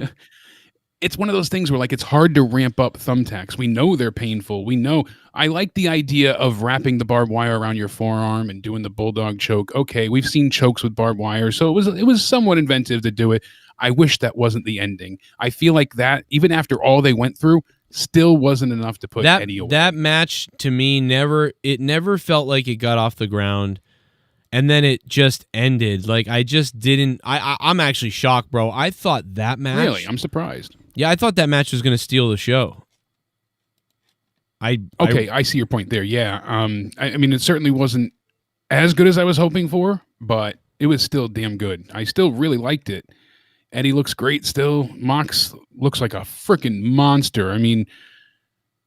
It's one of those things where like it's hard to ramp up thumbtacks. We know they're painful. We know. I like the idea of wrapping the barbed wire around your forearm and doing the bulldog choke. Okay, we've seen chokes with barbed wire, so it was somewhat inventive to do it. I wish that wasn't the ending. I feel like that, even after all they went through, still wasn't enough to put Eddie away. That match to me never felt like it got off the ground, and then it just ended. Like I just didn't. I'm actually shocked, bro. I thought that match. Really, I'm surprised. Yeah, I thought that match was going to steal the show. I see your point there. Yeah, I mean, it certainly wasn't as good as I was hoping for, but it was still damn good. I still really liked it. Eddie looks great still. Mox looks like a freaking monster. I mean,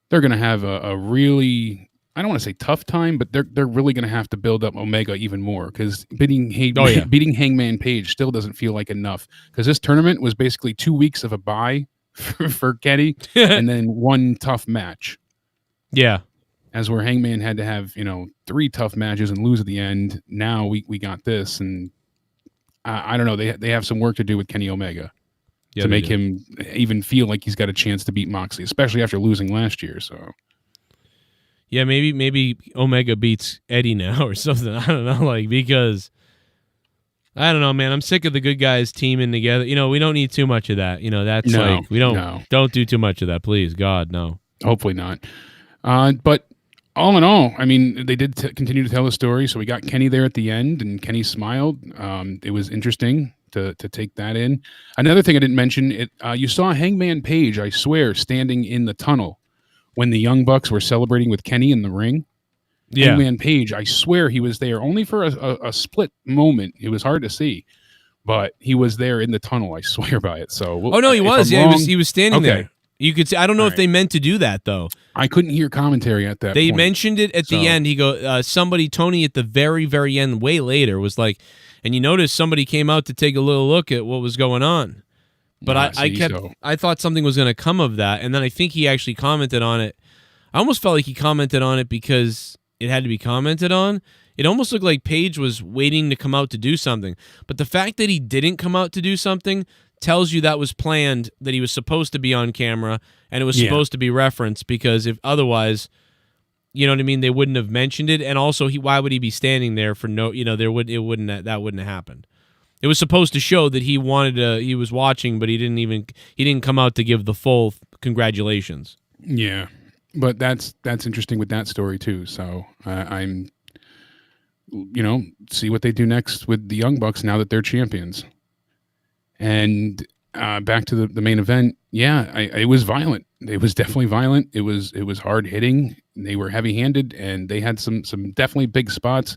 they're going to have a really, I don't want to say tough time, but they're really going to have to build up Omega even more, because beating Hangman Page still doesn't feel like enough, because this tournament was basically 2 weeks of a bye for Kenny and then one tough match. Yeah. As where Hangman had to have, 3 tough matches and lose at the end. Now we got this, and I don't know. They have some work to do with Kenny Omega to make him even feel like he's got a chance to beat Moxley, especially after losing last year. So, yeah, maybe Omega beats Eddie now or something. I don't know, because I don't know, man. I'm sick of the good guys teaming together. We don't need too much of that. That's don't do too much of that, please, God, no. Hopefully not. But all in all, I mean, they did continue to tell the story. So we got Kenny there at the end, and Kenny smiled. It was interesting to take that in. Another thing I didn't mention, you saw Hangman Page, I swear, standing in the tunnel when the Young Bucks were celebrating with Kenny in the ring. Yeah. Hangman Page, I swear he was there only for a split moment. It was hard to see, but he was there in the tunnel. I swear by it. So, he was. Yeah, he was standing there. You could see. I don't know if they meant to do that though. I couldn't hear commentary at that. They point. mentioned it at the end. He Tony at the very, very end, way later, was like, and you notice somebody came out to take a little look at what was going on. But I thought something was going to come of that, and then I think he actually commented on it. I almost felt like he commented on it because it had to be commented on. It almost looked like Page was waiting to come out to do something. But the fact that he didn't come out to do something tells you that was planned, that he was supposed to be on camera, and it was supposed to be referenced, because if otherwise, you know what I mean, they wouldn't have mentioned it. And also, why would he be standing there for that wouldn't have happened. It was supposed to show that he was watching, but he didn't come out to give the full congratulations. Yeah, but that's interesting with that story too. So I'm, see what they do next with the Young Bucks now that they're champions. And back to the main event, it was violent. It was definitely violent. It was hard hitting. They were heavy handed, and they had some definitely big spots.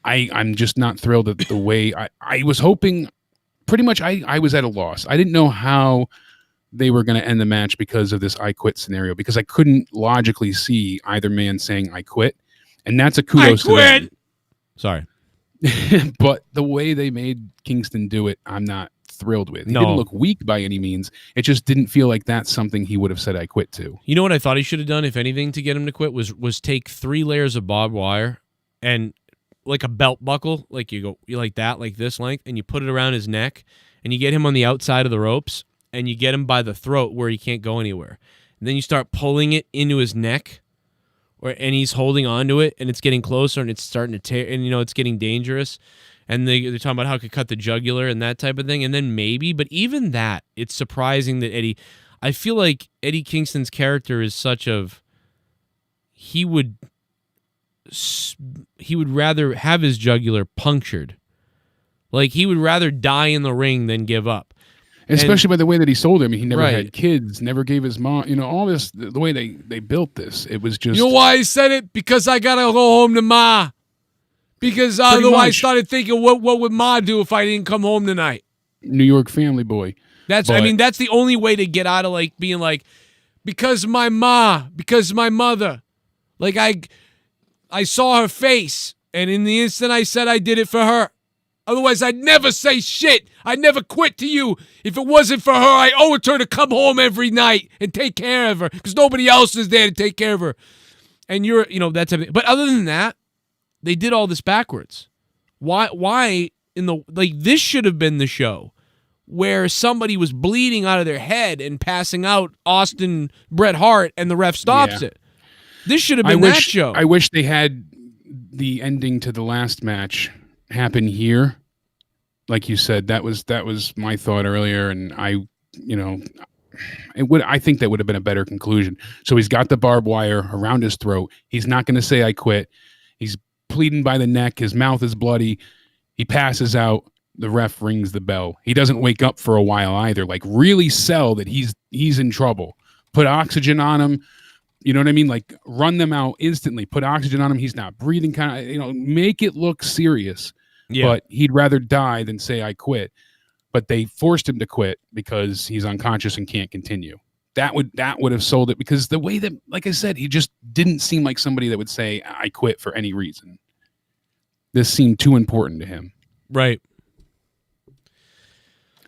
I'm just not thrilled at the way I was hoping. Pretty much, I was at a loss. I didn't know how they were going to end the match because of this "I quit" scenario, because I couldn't logically see either man saying "I quit," and that's a kudos to them. Sorry, but the way they made Kingston do it, I'm not thrilled with. He didn't look weak by any means. It just didn't feel like that's something he would have said "I quit" to. You know what I thought he should have done, if anything, to get him to quit was take 3 layers of barbed wire and like a belt buckle, like you like that, like this length, and you put it around his neck, and you get him on the outside of the ropes, and you get him by the throat where he can't go anywhere. And then you start pulling it into his neck, and he's holding onto it, and it's getting closer, and it's starting to tear, and it's getting dangerous. And they're talking about how it could cut the jugular and that type of thing. And then maybe, but even that, it's surprising that I feel like Eddie Kingston's character is such of, he would rather have his jugular punctured. Like, he would rather die in the ring than give up. Especially by the way that he sold him. He never had kids, never gave his mom, all this, the way they built this. It was just... You know why he said it? Because I got to go home to Ma. Because otherwise I started thinking, what would Ma do if I didn't come home tonight? New York family boy. That's the only way to get out of being like, because my ma, because my mother. Like I saw her face, and in the instant I said I did it for her. Otherwise I'd never say shit. I'd never quit to you. If it wasn't for her, I owe it to her to come home every night and take care of her, because nobody else is there to take care of her. And you're, that's everything. But other than that, they did all this backwards. Why this should have been the show where somebody was bleeding out of their head and passing out Austin Bret Hart, and the ref stops it. This should have been that show. I wish they had the ending to the last match happen here. Like you said, that was my thought earlier, and I think that would have been a better conclusion. So he's got the barbed wire around his throat. He's not going to say "I quit." He's bleeding by the neck. His mouth is bloody. He passes out. The ref rings the bell. He doesn't wake up for a while either. Like, really sell that he's in trouble. Put oxygen on him. You know what I mean? Like, run them out instantly. Put oxygen on him. He's not breathing. Make it look serious. Yeah. But he'd rather die than say "I quit." But they forced him to quit because he's unconscious and can't continue. that would have sold it, because the way that, like I said, he just didn't seem like somebody that would say, I quit for any reason. This seemed too important to him. Right.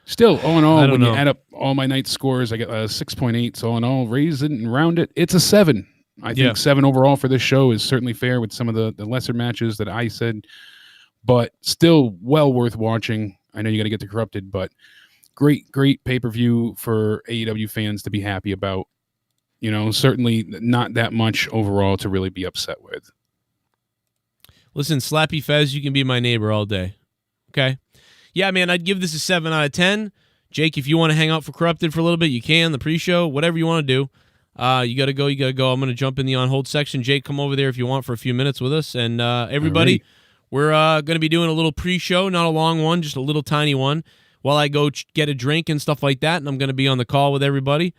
Still, all in all, when know. you add up all my night scores, I get a 6.8. So all in all, raise it and round it, it's a 7. I think 7 overall for this show is certainly fair with some of the lesser matches that I said, but still well worth watching. I know you got to get to Corrupted, but great pay-per-view for AEW fans to be happy about. You know, certainly not that much overall to really be upset with. Listen, Slappy Fez, you can be my neighbor all day. Okay? Yeah, man, I'd give this a 7 out of 10. Jake, if you want to hang out for Corrupted for a little bit, you can. The pre-show, whatever you want to do. You got to go. I'm going to jump in the on-hold section. Jake, come over there if you want for a few minutes with us. And everybody, we're going to be doing a little pre-show, not a long one, just a little tiny one, while I go get a drink and stuff like that. And I'm going to be on the call with everybody.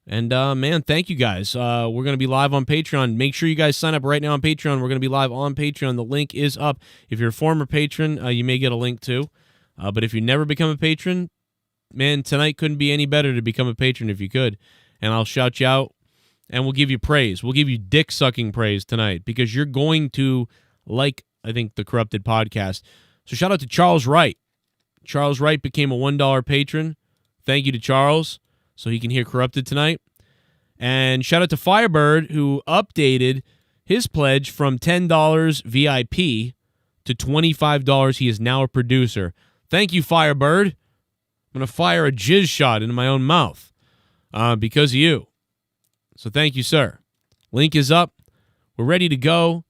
And, man, thank you guys. We're going to be live on Patreon. Make sure you guys sign up right now on Patreon. We're going to be live on Patreon. The link is up. If you're a former patron, you may get a link too. But if you never become a patron, man, tonight couldn't be any better to become a patron if you could. And I'll shout you out, and we'll give you praise. We'll give you dick-sucking praise tonight, because you're going to like, I think, the Corrupted podcast. So shout out to Charles Wright. Charles Wright became a $1 patron. Thank you to Charles, so he can hear Corrupted tonight. And shout out to Firebird, who updated his pledge from $10 VIP to $25. He is now a producer. Thank you, Firebird. I'm going to fire a jizz shot into my own mouth because of you. So thank you, sir. Link is up. We're ready to go.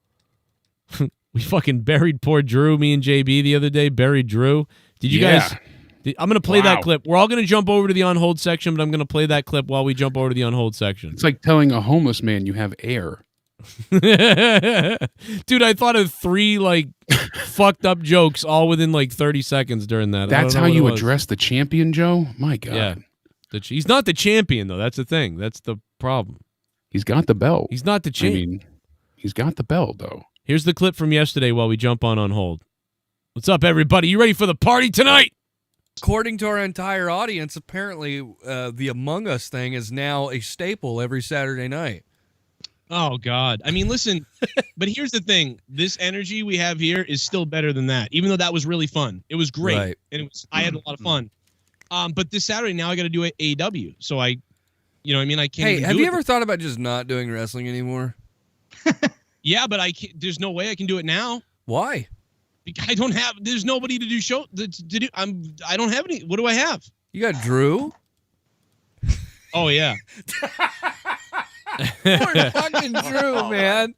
We fucking buried poor Drew, me and JB the other day. Buried Drew. Did you guys... I'm going to play that clip. We're all going to jump over to the on-hold section, but I'm going to play that clip while we jump over to the on-hold section. It's like telling a homeless man you have air. Dude, I thought of 3 like fucked up jokes all within like 30 seconds during that. That's how you address the champion, Joe? My God. Yeah. He's not the champion, though. That's the thing. That's the problem. He's got the belt. He's not the champion. I mean, he's got the belt, though. Here's the clip from yesterday while we jump on hold. What's up, everybody? You ready for the party tonight? According to our entire audience, apparently the Among Us thing is now a staple every Saturday night. Oh, God. I mean, listen, but here's the thing. This energy we have here is still better than that, even though that was really fun. It was great, right. And I had a lot of fun. But this Saturday, now I got to do AEW, so I can't Hey, even have do you it. ever thought about just not doing wrestling anymore? Yeah, but there's no way I can do it now. Why? I don't have. There's nobody to do show. To do. I don't have any. What do I have? You got Drew. Oh yeah. Poor fucking Drew, man.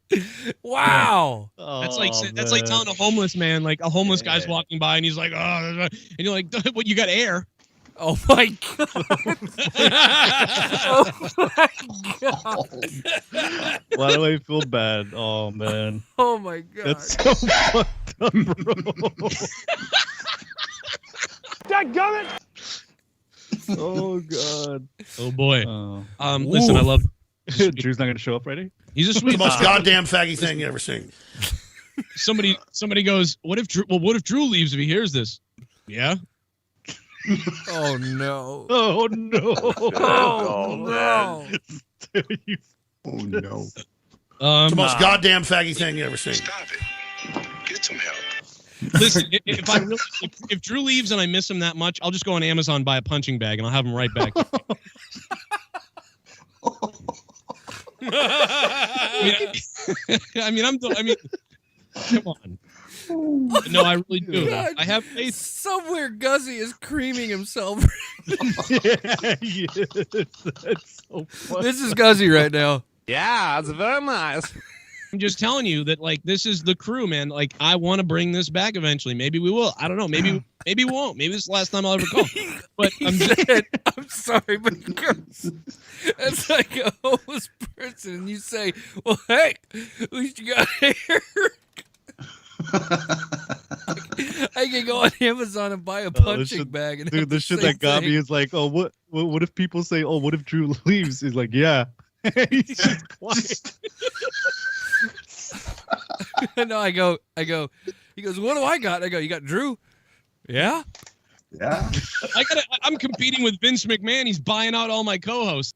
Wow. That's like telling a homeless man, like a homeless guy's walking by and he's like, oh, and you're like, what? You got air? Oh my God. Oh my God. Why do I feel bad? Oh man. Oh my God. That's so fucked up, bro. Dadgummit! Oh God. Oh boy. Listen, I love. Drew's not gonna show up, ready? He's a sweet. The most goddamn faggy thing you ever seen. Somebody goes, what if Drew leaves if he hears this? Yeah. Oh no. Oh no. Oh no. Oh no. The most goddamn faggy thing you ever seen. Stop it. Get some help. Listen, if Drew leaves and I miss him that much, I'll just go on Amazon and buy a punching bag and I'll have him right back. Come on. No, I really do. God, I have faith. Somewhere Guzzy is creaming himself. Yes, that's so funny. This is Guzzy right now. Yeah, it's very nice. I'm just telling you that, like, this is the crew, man. Like, I want to bring this back eventually. Maybe we will. I don't know. Maybe we won't. Maybe this is the last time I'll ever call. But I'm sorry, but it's like a homeless person, and you say, "Well, hey, at least you got hair." I can go on Amazon and buy a punching bag. And dude, the shit that got me is like, oh, what if people say, oh, what if Drew leaves? He's like, yeah. He's just quiet. No, I go. He goes, what do I got? I go, you got Drew? Yeah. Yeah. I'm competing with Vince McMahon. He's buying out all my co-hosts.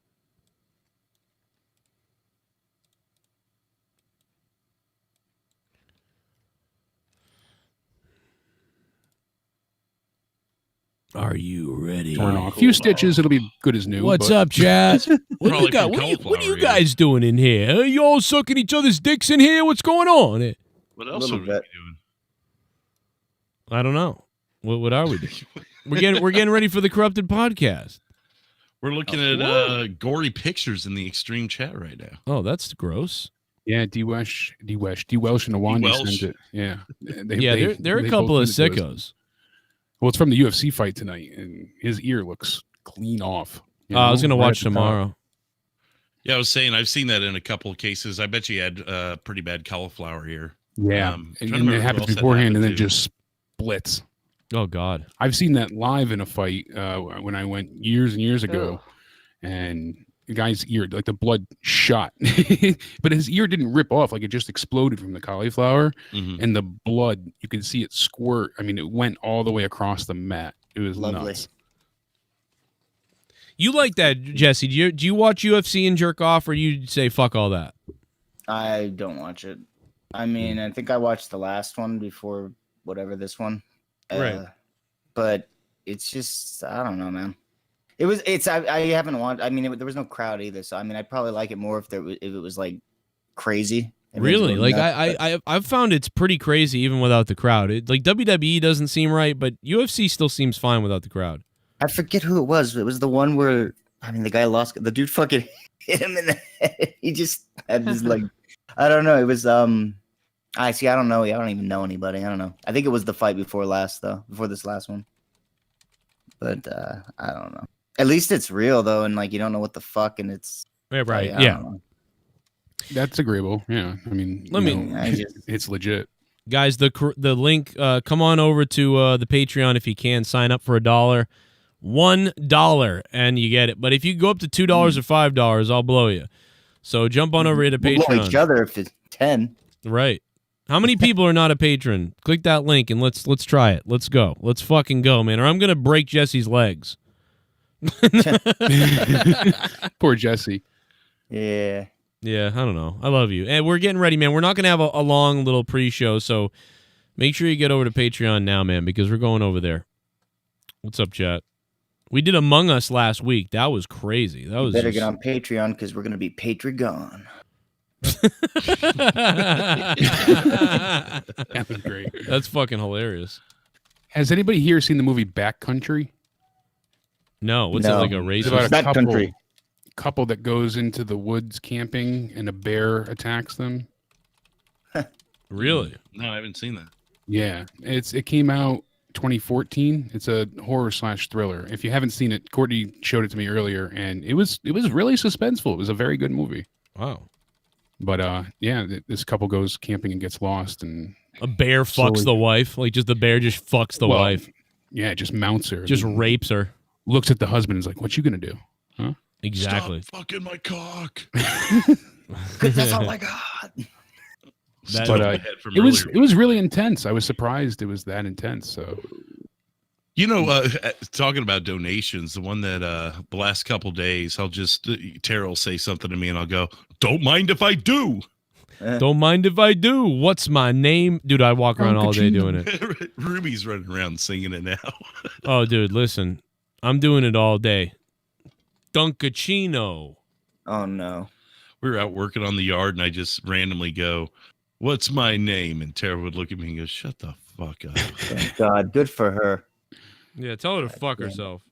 Are you ready? Torn off. A few stitches, it'll be good as new. What's but- up, Chad? What, Probably you got, from what, you, what are you cauliflower, guys doing in here? Are you all sucking each other's dicks in here? What's going on? What else are we doing? I don't know. What are we doing? We're getting ready for the Corrupted podcast. We're looking at gory pictures in the extreme chat right now. Oh, that's gross. Yeah, D Welsh and Awandi sent it. Yeah, they're a couple of sickos. Well, it's from the UFC fight tonight, and his ear looks clean off. I was gonna watch tomorrow. Yeah, I was saying I've seen that in a couple of cases. I bet you had pretty bad cauliflower here. Yeah, and it happens beforehand, and then it just splits. Oh God, I've seen that live in a fight when I went years and years ago, and the guy's ear, like the blood shot, but his ear didn't rip off, like it just exploded from the cauliflower, and the blood, you could see it squirt. I mean, it went all the way across the mat. It was lovely. Nuts. You like that, Jesse? Do you watch UFC and jerk off, or you say fuck all that? I don't watch it. I mean, I think I watched the last one before whatever this one. Right. But it's just, I don't know, man. I haven't watched. I mean, there was no crowd either, so I mean, I'd probably like it more if it was like crazy. Really? Like I've found it's pretty crazy even without the crowd. Like WWE doesn't seem right, but UFC still seems fine without the crowd. I forget who it was. It was the one where, I mean, the guy lost. The dude fucking hit him in the head. He just had this like, I don't know. It was I see. I don't know. I don't even know anybody. I don't know. I think it was the fight before this last one. But I don't know. At least it's real though, and like you don't know what the fuck, and it's right. I Yeah, don't know. That's agreeable. Yeah, I mean, it's legit. Guys, the link. Come on over to the Patreon if you can. Sign up for $1, $1, and you get it. But if you go up to $2 or $5, I'll blow you. So jump on over here to Patreon. Blow each other if it's 10. Right. How many people are not a patron? Click that link and let's try it. Let's go. Let's fucking go, man. Or I'm gonna break Jesse's legs. Poor Jesse. Yeah. Yeah, I don't know. I love you. And we're getting ready, man. We're not going to have a long little pre-show, so make sure you get over to Patreon now, man, because we're going over there. What's up, chat? We did Among Us last week. That was crazy. That was better get on Patreon because we're going to be Patreon. That was great. That's fucking hilarious. Has anybody here seen the movie Backcountry? No. What's it, like a racist? It's about a Backcountry. couple that goes into the woods camping and a bear attacks them. Really? No, I haven't seen that. Yeah, it came out 2014. It's a horror / thriller. If you haven't seen it, Courtney showed it to me earlier, and it was really suspenseful. It was a very good movie. Wow. But yeah, this couple goes camping and gets lost, and a bear fucks the wife. Like just the bear just fucks the wife. Yeah, just mounts her. Just rapes her. Looks at the husband and is like, "What you gonna do?" Huh? Exactly. Stop fucking my cock. Because that's all I got. But it was really intense. I was surprised it was that intense. So, you know, talking about donations, the one that the last couple days, I'll just Tara will say something to me, and I'll go, "Don't mind if I do." Don't mind if I do. What's my name, dude? I walk around all day doing it. Ruby's running around singing it now. Oh, dude, listen, I'm doing it all day. Dunkachino. Oh no. We were out working on the yard, and I just randomly go, "What's my name?" And Tara would look at me and go, "Shut the fuck up." Thank God, good for her. Yeah, tell her to fuck herself.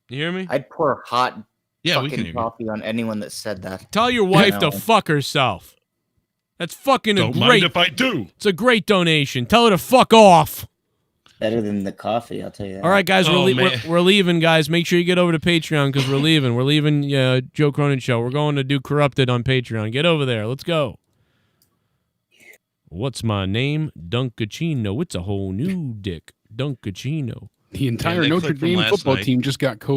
You hear me? I'd pour hot we can fucking hear coffee on anyone that said that. Tell your wife to fuck herself. That's fucking Don't a mind great. if I do. It's a great donation. Tell her to fuck off. Better than the coffee, I'll tell you that. All right, guys, Oh, we're leaving, guys. Make sure you get over to Patreon because we're leaving. We're leaving Joe Cronin Show. We're going to do Corrupted on Patreon. Get over there. Let's go. What's my name? Dunkachino. It's a whole new dick. Dunkachino. the entire that Notre clip from Dame last football night. team just got COVID.